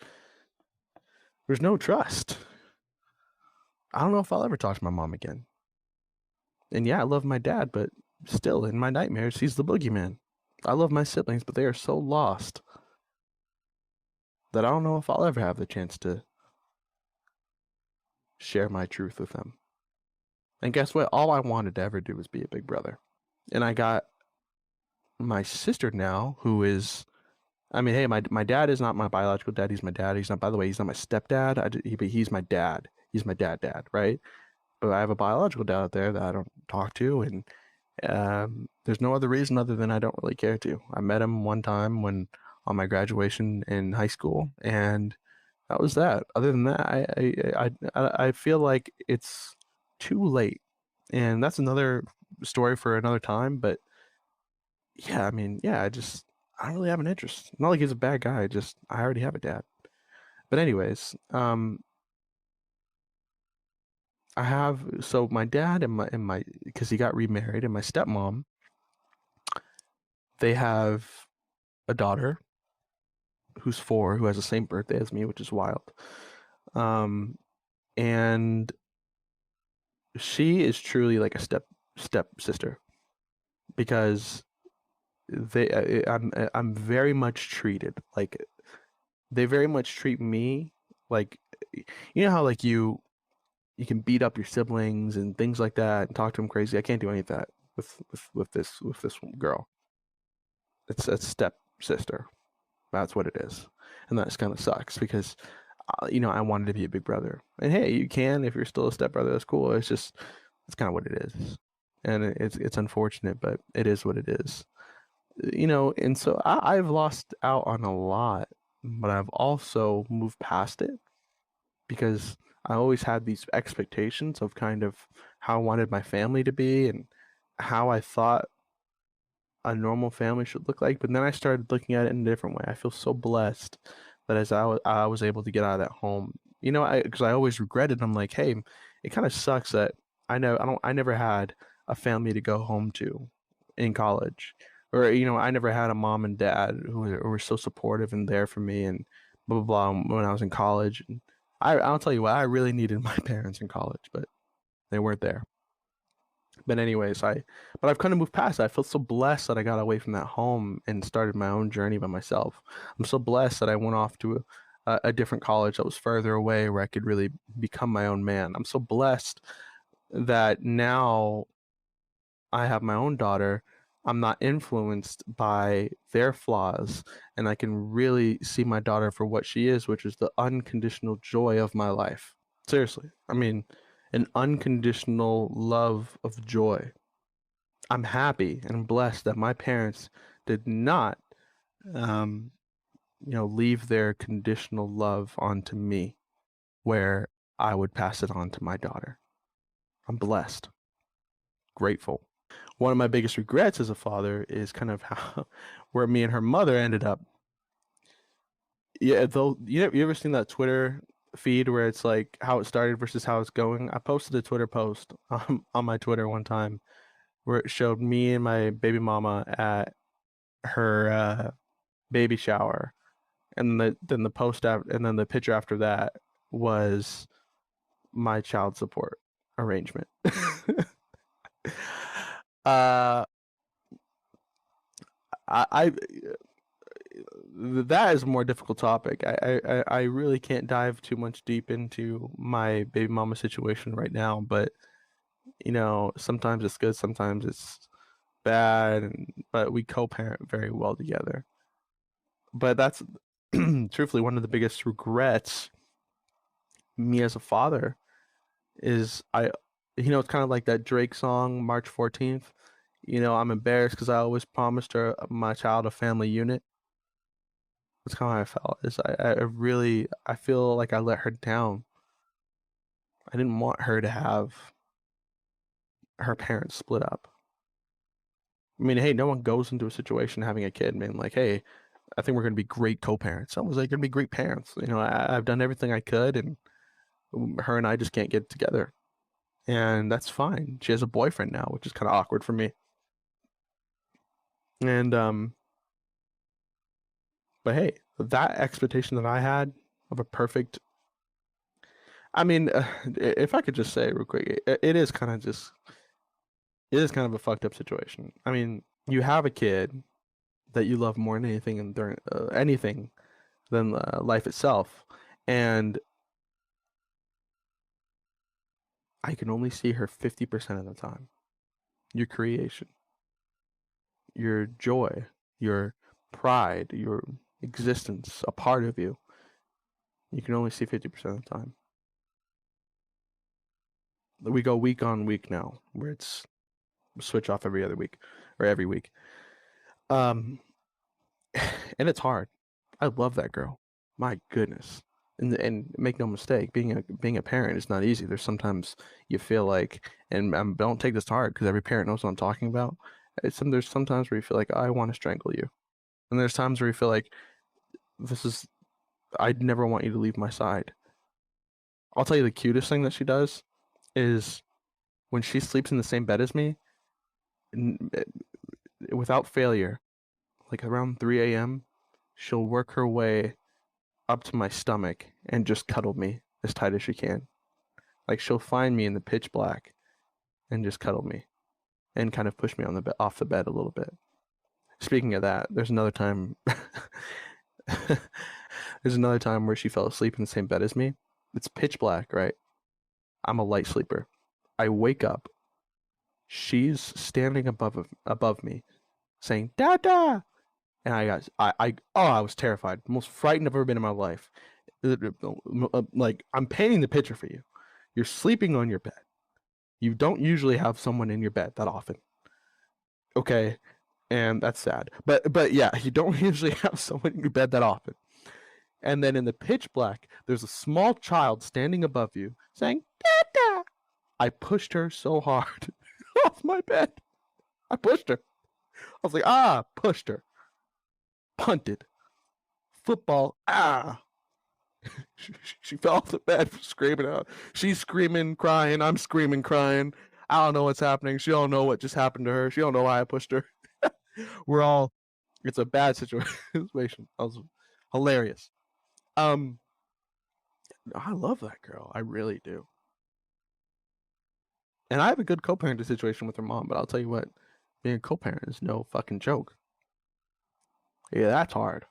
no trust. I don't know if I'll ever talk to my mom again. And yeah, I love my dad, but still, in my nightmares, he's the boogeyman. I love my siblings, but they are so lost that I don't know if I'll ever have the chance to share my truth with them. And guess what? All I wanted to ever do was be a big brother. And I got my sister now, who is, I mean, hey, my dad is not my biological dad. He's my dad. He's not, by the way, he's not my stepdad. But he's my dad. He's my dad, right? But I have a biological dad out there that I don't talk to, and there's no other reason other than I don't really care to. I met him one time when on my graduation in high school, and that was that. Other than that, I feel like it's too late, and that's another story for another time. But yeah, I mean, yeah, I don't really have an interest. Not like he's a bad guy. Just I already have a dad. But anyways, I have so my dad and my because he got remarried, and my stepmom, they have a daughter who's 4, who has the same birthday as me, which is wild. Um, and she is truly like a step sister because I'm very much treated like they very much treat me like, you know how like you can beat up your siblings and things like that and talk to them crazy. I can't do any of that with this girl. It's a step sister. That's what it is, and that just kind of sucks because I wanted to be a big brother. And hey, you can if you're still a stepbrother. That's cool. It's just it's kind of what it is, and it's unfortunate, but it is what it is. And so I've lost out on a lot, but I've also moved past it because I always had these expectations of kind of how I wanted my family to be and how I thought a normal family should look like. But then I started looking at it in a different way. I feel so blessed that as I was able to get out of that home, because I always regretted. I'm like, hey, it kind of sucks that I never had a family to go home to in college, or I never had a mom and dad who were so supportive and there for me and blah blah blah when I was in college. And I'll tell you what, I really needed my parents in college, but they weren't there. But anyways, but I've kind of moved past that. I feel so blessed that I got away from that home and started my own journey by myself. I'm so blessed that I went off to a different college that was further away where I could really become my own man. I'm so blessed that now I have my own daughter. I'm not influenced by their flaws, and I can really see my daughter for what she is, which is the unconditional joy of my life. Seriously. I mean, an unconditional love of joy. I'm happy and blessed that my parents did not, um, leave their conditional love onto me where I would pass it on to my daughter. I'm blessed, grateful. One of my biggest regrets as a father is kind of how where me and her mother ended up. Yeah, though you ever seen that Twitter feed where it's like how it started versus how it's going? I posted a Twitter post on my Twitter one time where it showed me and my baby mama at her baby shower, and then the post after, and then the picture after that was my child support arrangement. uh, I that is a more difficult topic. I really can't dive too much deep into my baby mama situation right now, but sometimes it's good, sometimes it's bad, but we co-parent very well together. But that's truthfully one of the biggest regrets me as a father is it's kind of like that Drake song, March 14th. I'm embarrassed because I always promised her my child a family unit. That's kind of how I felt. I feel like I let her down. I didn't want her to have her parents split up. I mean, hey, no one goes into a situation having a kid, man. Like, hey, I think we're gonna be great co-parents. I was like, gonna be great parents. I've done everything I could, and her and I just can't get together, and that's fine. She has a boyfriend now, which is kind of awkward for me. And but hey, that expectation that I had of a perfect, I mean, if I could just say real quick, it is kind of a fucked up situation. I mean, you have a kid that you love more than anything and during anything than life itself, and I can only see her 50% of the time. Your creation. your joy, your pride, your existence, a part of you, you can only see 50% of the time. We go week on week now, where it's switch off every other week or every week. And it's hard. I love that girl. My goodness. And make no mistake, being a parent is not easy. There's sometimes you feel like, and don't take this to heart because every parent knows what I'm talking about. There's sometimes where you feel like I want to strangle you, and there's times where you feel like I'd never want you to leave my side. I'll tell you the cutest thing that she does is when she sleeps in the same bed as me, without failure, like around 3 a.m., she'll work her way up to my stomach and just cuddle me as tight as she can. Like she'll find me in the pitch black and just cuddle me and kind of push me on the off the bed a little bit. Speaking of that, there's another time where she fell asleep in the same bed as me. It's pitch black, right? I'm a light sleeper. I wake up. She's standing above me, saying "Dada," and I was terrified. Most frightened I've ever been in my life. Like I'm painting the picture for you. You're sleeping on your bed. You don't usually have someone in your bed that often. Okay, and that's sad. But yeah, you don't usually have someone in your bed that often. And then in the pitch black, there's a small child standing above you saying "Dada." I pushed her so hard off my bed. I pushed her. I was like, pushed her. Punted. Football, she fell off the bed screaming out. She's screaming, crying. I'm screaming, crying. I don't know what's happening. She don't know what just happened to her. She don't know why I pushed her. It's a bad situation. That was hilarious. I love that girl. I really do. And I have a good co-parenting situation with her mom, but I'll tell you what, being a co-parent is no fucking joke. Yeah, that's hard.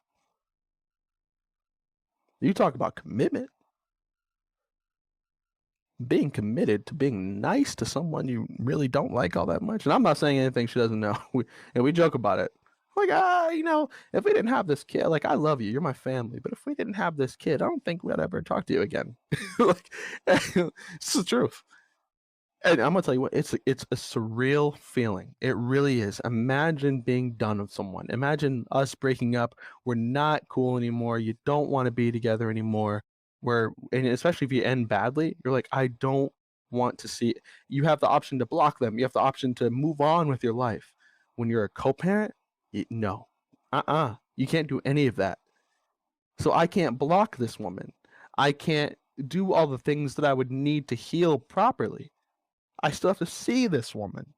You talk about commitment. Being committed to being nice to someone you really don't like all that much. And I'm not saying anything she doesn't know. We joke about it. Like, if we didn't have this kid, like, I love you, you're my family, but if we didn't have this kid, I don't think we'd ever talk to you again. Like, it's the truth. And I'm gonna tell you what, it's a surreal feeling. It really is. Imagine being done with someone. Imagine us breaking up. We're not cool anymore. You don't want to be together anymore. And especially if you end badly, you're like, I don't want to see it. You have the option to block them. You have the option to move on with your life. When you're a co-parent, no. You can't do any of that. So I can't block this woman. I can't do all the things that I would need to heal properly. I still have to see this woman.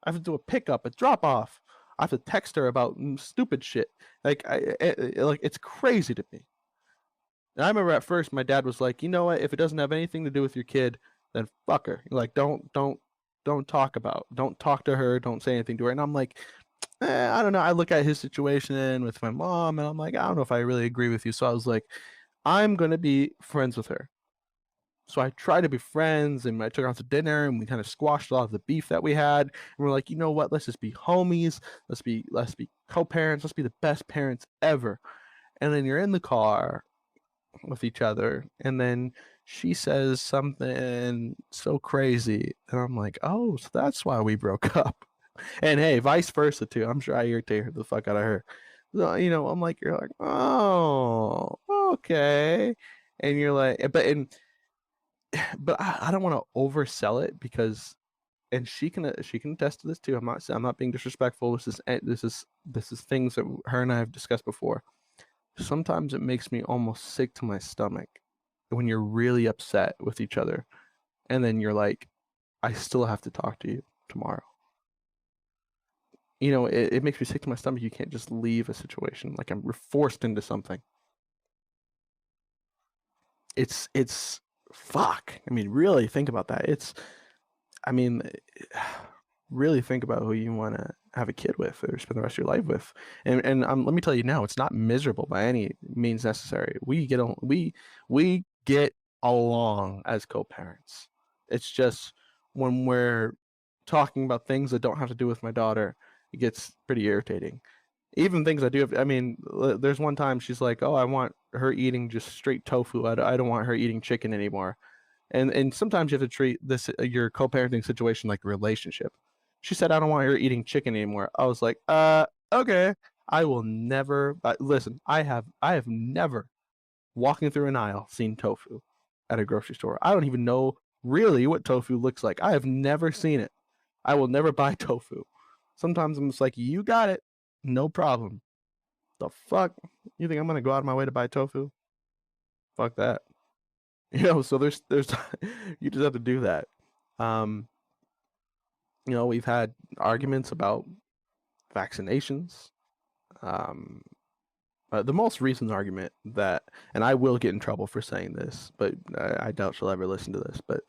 I have to do a pickup, a drop off. I have to text her about stupid shit. Like, it's crazy to me. And I remember at first my dad was like, you know what? If it doesn't have anything to do with your kid, then fuck her. Like, don't talk to her. Don't say anything to her. And I'm like, I don't know. I look at his situation with my mom, and I'm like, I don't know if I really agree with you. So I was like, I'm gonna be friends with her. So I tried to be friends, and I took her out to dinner, and we kind of squashed a lot of the beef that we had. And we're like, you know what? Let's just be homies. Let's be co-parents. Let's be the best parents ever. And then you're in the car with each other, and then she says something so crazy, and I'm like, oh, so that's why we broke up. And hey, vice versa too. I'm sure I irritate the fuck out of her. So, you're like, oh, okay. And you're like, but I don't want to oversell it because, and she can attest to this too. I'm not being disrespectful. This is things that her and I have discussed before. Sometimes it makes me almost sick to my stomach when you're really upset with each other, and then you're like, I still have to talk to you tomorrow. It makes me sick to my stomach. You can't just leave a situation. Like, we're forced into something. It's fuck. I mean, really think about that. Really think about who you want to have a kid with or spend the rest of your life with. And let me tell you now, it's not miserable by any means necessary. We get along as co-parents. It's just when we're talking about things that don't have to do with my daughter, it gets pretty irritating. Even things I do have, I mean, there's one time she's like, "Oh, I want her eating just straight tofu. I don't want her eating chicken anymore." And sometimes you have to treat this your co-parenting situation like a relationship. She said, "I don't want her eating chicken anymore." I was like, okay. I will never. Listen, I have never walking through an aisle seen tofu at a grocery store. I don't even know really what tofu looks like. I have never seen it. I will never buy tofu. Sometimes I'm just like, you got it, no problem. The fuck? You think I'm gonna go out of my way to buy tofu? Fuck that. So there's you just have to do that. Um, we've had arguments about vaccinations. Um, the most recent argument that, and I will get in trouble for saying this, but I doubt she'll ever listen to this, but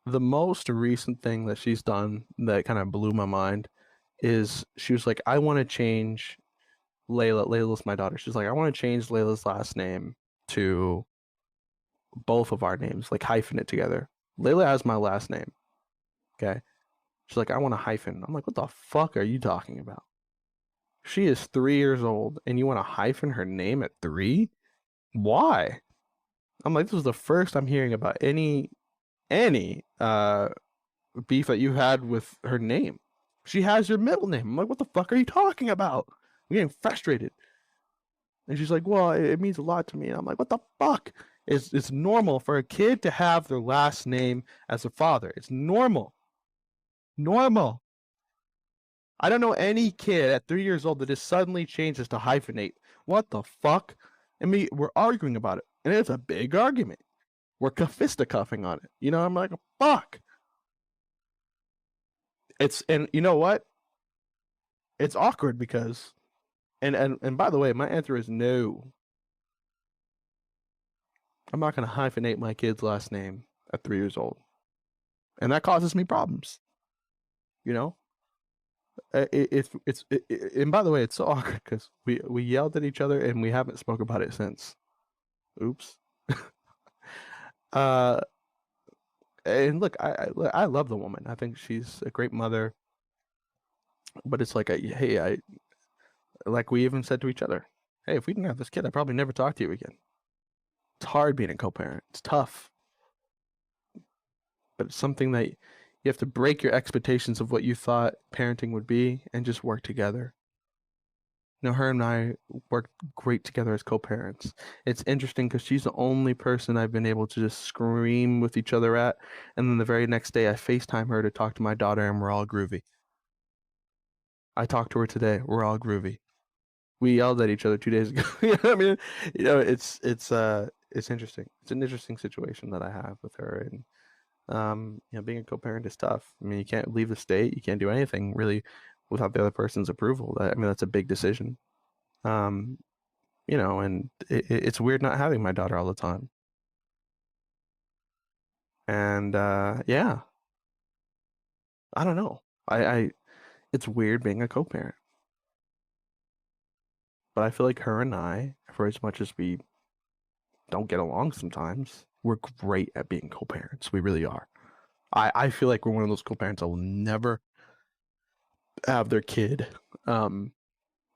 the most recent thing that she's done that kind of blew my mind is she was like, I want to change Layla. Layla's my daughter. She's like, I want to change Layla's last name to both of our names, like hyphen it together. Layla has my last name. Okay. She's like, I want a hyphen. I'm like, what the fuck are you talking about? She is 3 years old and you want to hyphen her name at 3? Why? I'm like, this is the first I'm hearing about any beef that you had with her name. She has your middle name. I'm like, what the fuck are you talking about? I'm getting frustrated. And she's like, well, it means a lot to me. And I'm like, what the fuck? It's normal for a kid to have their last name as a father. It's normal. Normal. I don't know any kid at 3 years old that just suddenly changes to hyphenate. What the fuck? I mean, we're arguing about it. And it's a big argument. We're fisticuffing on it. I'm like, fuck. And you know what? It's awkward because and by the way, my answer is no. I'm not gonna hyphenate my kid's last name at 3 years old. And that causes me problems. You know? And by the way, it's so awkward because we yelled at each other and we haven't spoke about it since. Oops. uh and look, I love the woman. I think she's a great mother. But it's like, hey, like we even said to each other, hey, if we didn't have this kid, I'd probably never talk to you again. It's hard being a co-parent. It's tough. But it's something that you have to break your expectations of what you thought parenting would be and just work together. Her and I work great together as co-parents. It's interesting because she's the only person I've been able to just scream with each other at, and then the very next day I FaceTime her to talk to my daughter, and we're all groovy. I talked to her today. We're all groovy. We yelled at each other 2 days ago. I mean? It's interesting. It's an interesting situation that I have with her, and being a co-parent is tough. I mean, you can't leave the state. You can't do anything really without the other person's approval. That's a big decision. And it's weird not having my daughter all the time. And yeah, I don't know. It's weird being a co-parent, but I feel like her and I, for as much as we don't get along sometimes, we're great at being co-parents. We really are. I feel like we're one of those co-parents that will never have their kid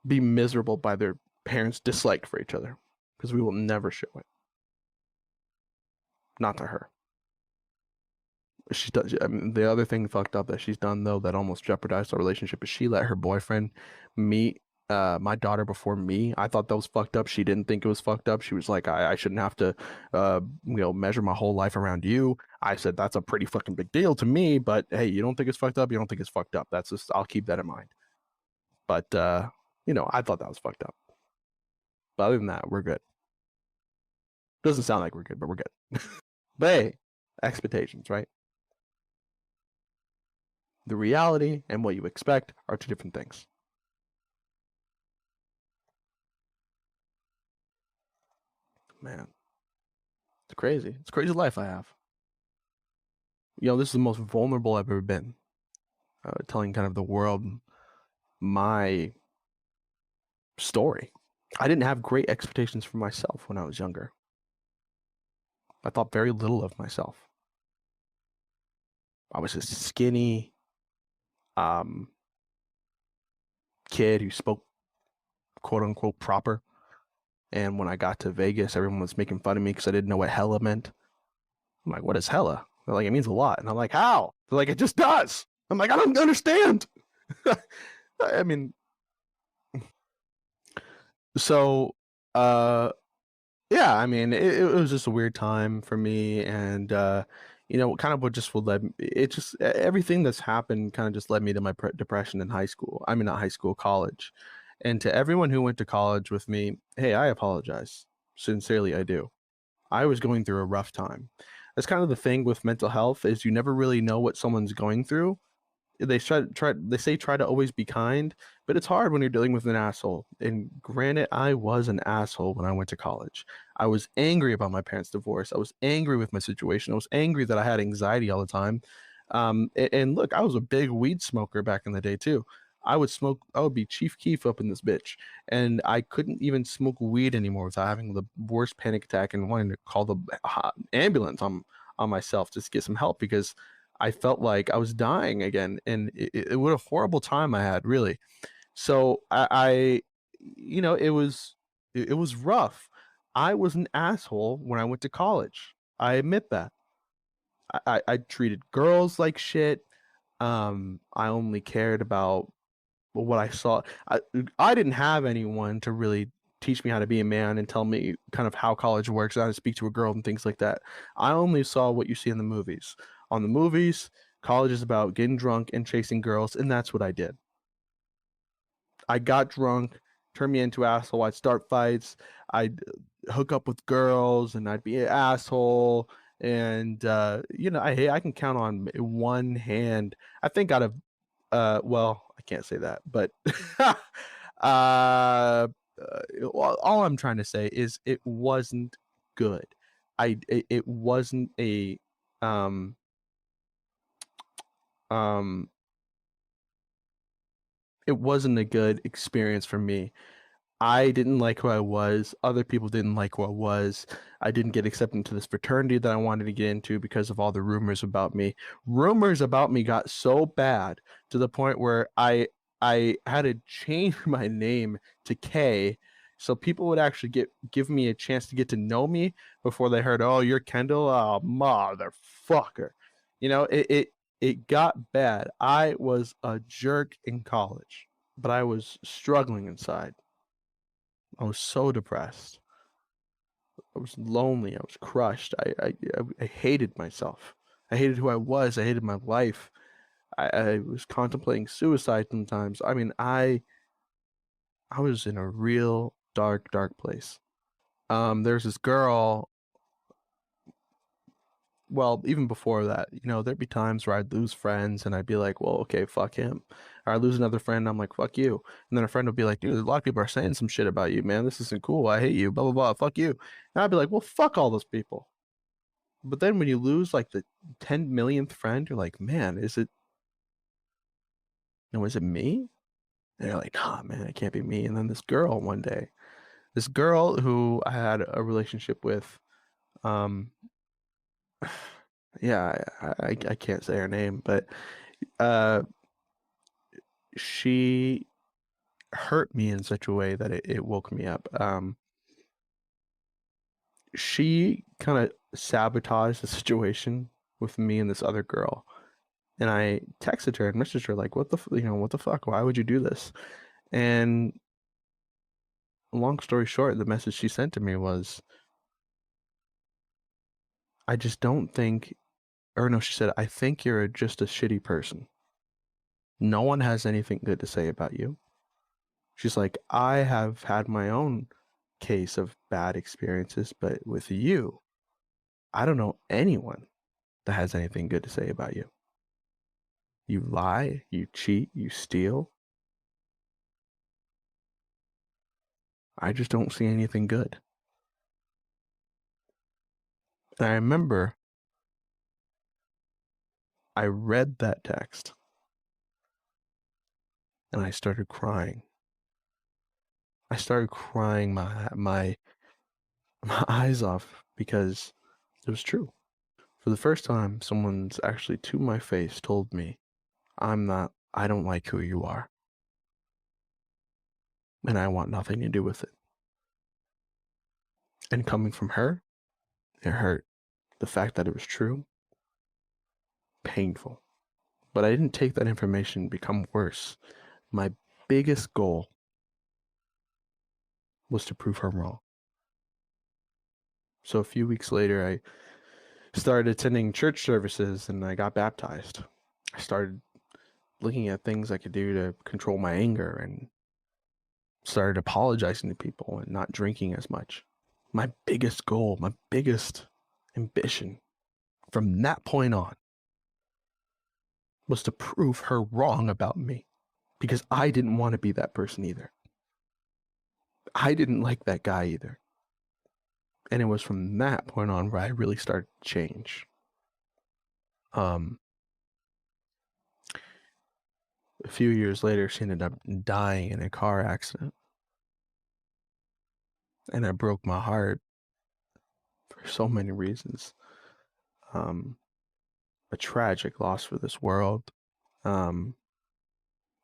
be miserable by their parents' dislike for each other, because we will never show it. Not to her. She does. I mean, the other thing fucked up that she's done though that almost jeopardized our relationship is she let her boyfriend meet my daughter before me. I thought that was fucked up. She didn't think it was fucked up. She was like, I shouldn't have to measure my whole life around you. I said that's a pretty fucking big deal to me, but hey, you don't think it's fucked up, you don't think it's fucked up. That's just, I'll keep that in mind. But I thought that was fucked up. But other than that, we're good. Doesn't sound like we're good, but we're good. But hey, expectations, right? The reality and what you expect are two different things. Man, it's crazy. It's a crazy life I have. This is the most vulnerable I've ever been. Telling kind of the world my story. I didn't have great expectations for myself when I was younger. I thought very little of myself. I was just skinny. kid who spoke quote unquote proper. And when I got to Vegas, everyone was making fun of me because I didn't know what hella meant. I'm like, what is hella? They're like, it means a lot. And I'm like, how? They're like, it just does. I'm like, I don't understand. I mean, so, uh, yeah, I mean, it was just a weird time for me. And, kind of what just would led it just everything that's happened kind of just led me to my depression in high school. I mean, not high school, college. And to everyone who went to college with me, hey, I apologize. Sincerely, I do. I was going through a rough time. That's kind of the thing with mental health is you never really know what someone's going through. They say try to always be kind, but it's hard when you're dealing with an asshole. And granted, I was an asshole when I went to college. I was angry about my parents' divorce. I was angry with my situation. I was angry that I had anxiety all the time. And look, I was a big weed smoker back in the day too. I would be Chief Keef up in this bitch. And I couldn't even smoke weed anymore without having the worst panic attack and wanting to call the ambulance on myself just to get some help because I felt like I was dying again, and what a horrible time I had, really. So it was rough. I was an asshole when I went to college. I admit that. I treated girls like shit. I only cared about what I saw. I didn't have anyone to really teach me how to be a man and tell me kind of how college works, how to speak to a girl and things like that. I only saw what you see in the movies. On the movies, college is about getting drunk and chasing girls, and that's what I did. I got drunk, turned me into an asshole. I'd start fights. I'd hook up with girls, and I'd be an asshole. And I can count on one hand. I think out of well, I can't say that, but all I'm trying to say is it wasn't good. It wasn't a um um it wasn't a good experience for me. I didn't like who I was. Other people didn't like who I was. I didn't get accepted into this fraternity that I wanted to get into because of all the rumors about me. Rumors about me got so bad to the point where I had to change my name to K so people would actually give me a chance to get to know me before they heard, "Oh, you're Kendall, oh motherfucker." It got bad. I was a jerk in college, but I was struggling inside. I was so depressed. I was lonely. I was crushed. I hated myself. I hated who I was. I hated my life. I was contemplating suicide sometimes. I mean, I was in a real dark place. There's this girl. Well, even before that, there'd be times where I'd lose friends and I'd be like, well, okay, fuck him. Or I'd lose another friend, I'm like, fuck you. And then a friend would be like, dude, a lot of people are saying some shit about you, man. This isn't cool. I hate you, blah, blah, blah, fuck you. And I'd be like, well, fuck all those people. But then when you lose like the 10 millionth friend, you're like, man, is it me? And you're like, oh man, it can't be me. And then this girl who I had a relationship with, um, yeah, I can't say her name, but uh, she hurt me in such a way that it woke me up. She kind of sabotaged the situation with me and this other girl. And I texted her and messaged her like, what the fuck? Why would you do this? And long story short, the message she sent to me was, I just don't think, or no, she said, I think you're just a shitty person. No one has anything good to say about you. She's like, I have had my own case of bad experiences, but with you, I don't know anyone that has anything good to say about you. You lie, you cheat, you steal. I just don't see anything good. And I remember I read that text and I started crying. I started crying my eyes off because it was true. For the first time, someone's actually to my face told me, I don't like who you are. and I want nothing to do with it. And coming from her, it hurt. The fact that it was true, painful. But I didn't take that information and become worse. My biggest goal was to prove her wrong. So a few weeks later, I started attending church services and I got baptized. I started looking at things I could do to control my anger and started apologizing to people and not drinking as much. My biggest goal, my biggest ambition from that point on was to prove her wrong about me, because I didn't want to be that person either. I didn't like that guy either. And it was from that point on where I really started to change. A few years later, she ended up dying in a car accident. And it broke my heart for so many reasons. A tragic loss for this world. And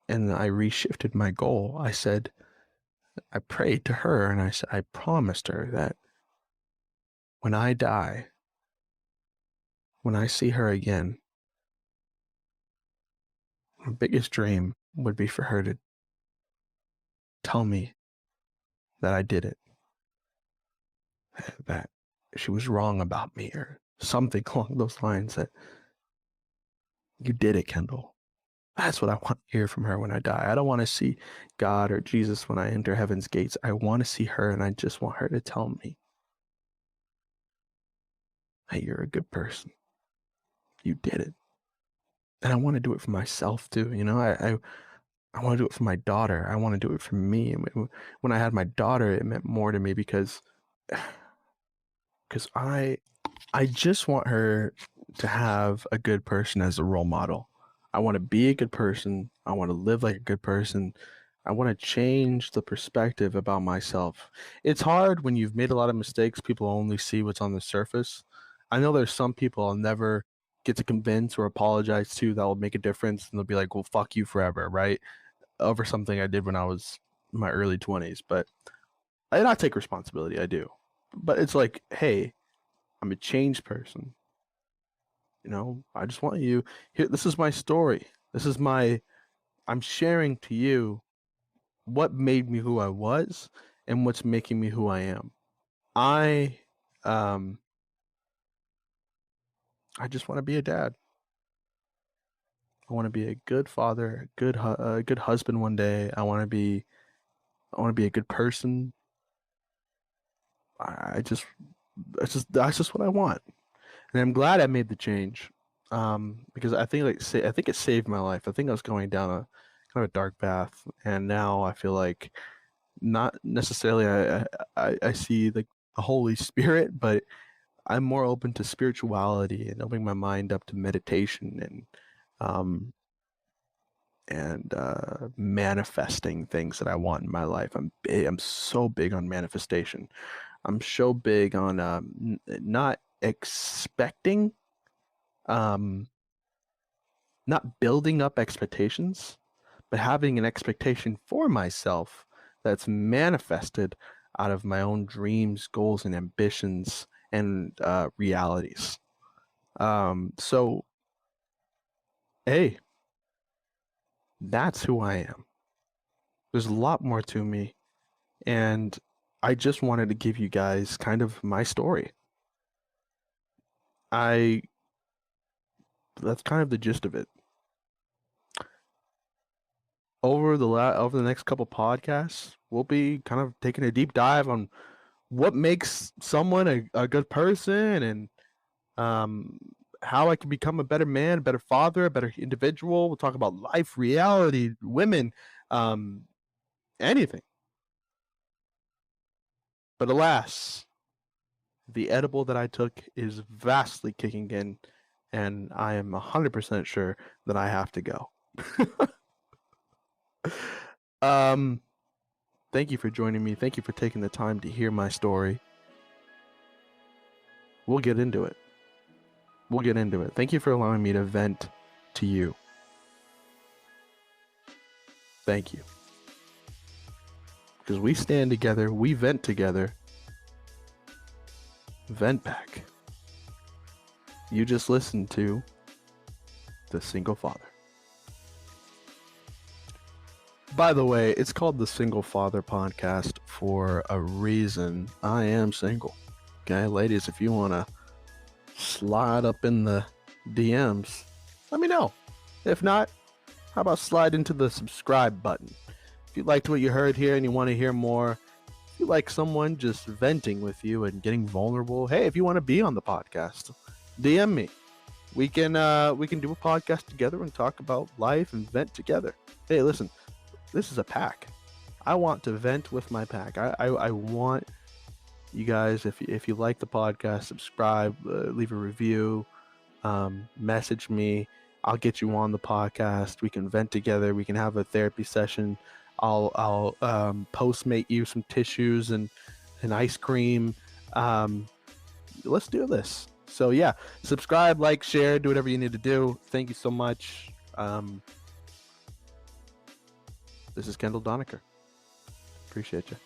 I reshifted my goal. I prayed to her and I said, I promised her that when I die, when I see her again, my biggest dream would be for her to tell me that I did it, that she was wrong about me, or something along those lines, that you did it, Kendall. That's what I want to hear from her when I die. I don't want to see God or Jesus when I enter heaven's gates. I want to see her, and I just want her to tell me, hey, you're a good person. You did it. And I want to do it for myself too. You know, I want to do it for my daughter. I want to do it for me. And when I had my daughter, it meant more to me because I just want her to have a good person as a role model. I want to be a good person. I want to live like a good person. I want to change the perspective about myself. It's hard when you've made a lot of mistakes. People only see what's on the surface. I know there's some people I'll never get to convince or apologize to that will make a difference, and they'll be like, well, fuck you forever, right? Over something I did when I was in my early 20s. But I take responsibility. I do. But it's like, hey, I'm a changed person. You know, I just want you here. This is my story. I'm sharing to you what made me who I was and what's making me who I am. I, um, I just want to be a dad. I want to be a good father, a good husband one day. I want to be a good person. I just, that's just what I want. And I'm glad I made the change, because I think I think it saved my life. I think I was going down a kind of a dark path, and now I feel like not necessarily I see like the Holy Spirit, but I'm more open to spirituality and opening my mind up to meditation um manifesting things that I want in my life. I'm so big on manifestation. I'm so big on not expecting, um, not building up expectations, but having an expectation for myself that's manifested out of my own dreams, goals, and ambitions and realities. So, hey, that's who I am. There's a lot more to me, and I just wanted to give you guys kind of my story. I That's kind of the gist of it. Over the next couple podcasts, we'll be kind of taking a deep dive on what makes someone a good person, and um how I can become a better man, a better father, a better individual. We'll talk about life, reality, women, um, anything. But alas, the edible that I took is vastly kicking in, and I am 100% sure that I have to go. um, Thank you for joining me. Thank you for taking the time to hear my story. We'll get into it. Thank you for allowing me to vent to you. Thank you. because we stand together, we vent together. VentPack. You just listened to The Single Father. By the way, it's called The Single Father Podcast for a reason. I am single. Okay, ladies, if you want to slide up in the DMs, let me know. If not, how about slide into the subscribe button? If you liked what you heard here and you want to hear more, if you like someone just venting with you and getting vulnerable, hey, if you want to be on the podcast, DM me. We can do a podcast together and talk about life and vent together. Hey, listen, this is a pack. I want to vent with my pack. I want you guys, if you like the podcast, subscribe, leave a review, message me. I'll get you on the podcast. We can vent together. We can have a therapy session. I'll Postmate you some tissues and ice cream. Let's do this. So yeah, subscribe, like, share, do whatever you need to do. Thank you so much. This is Kendall Donaker. Appreciate you.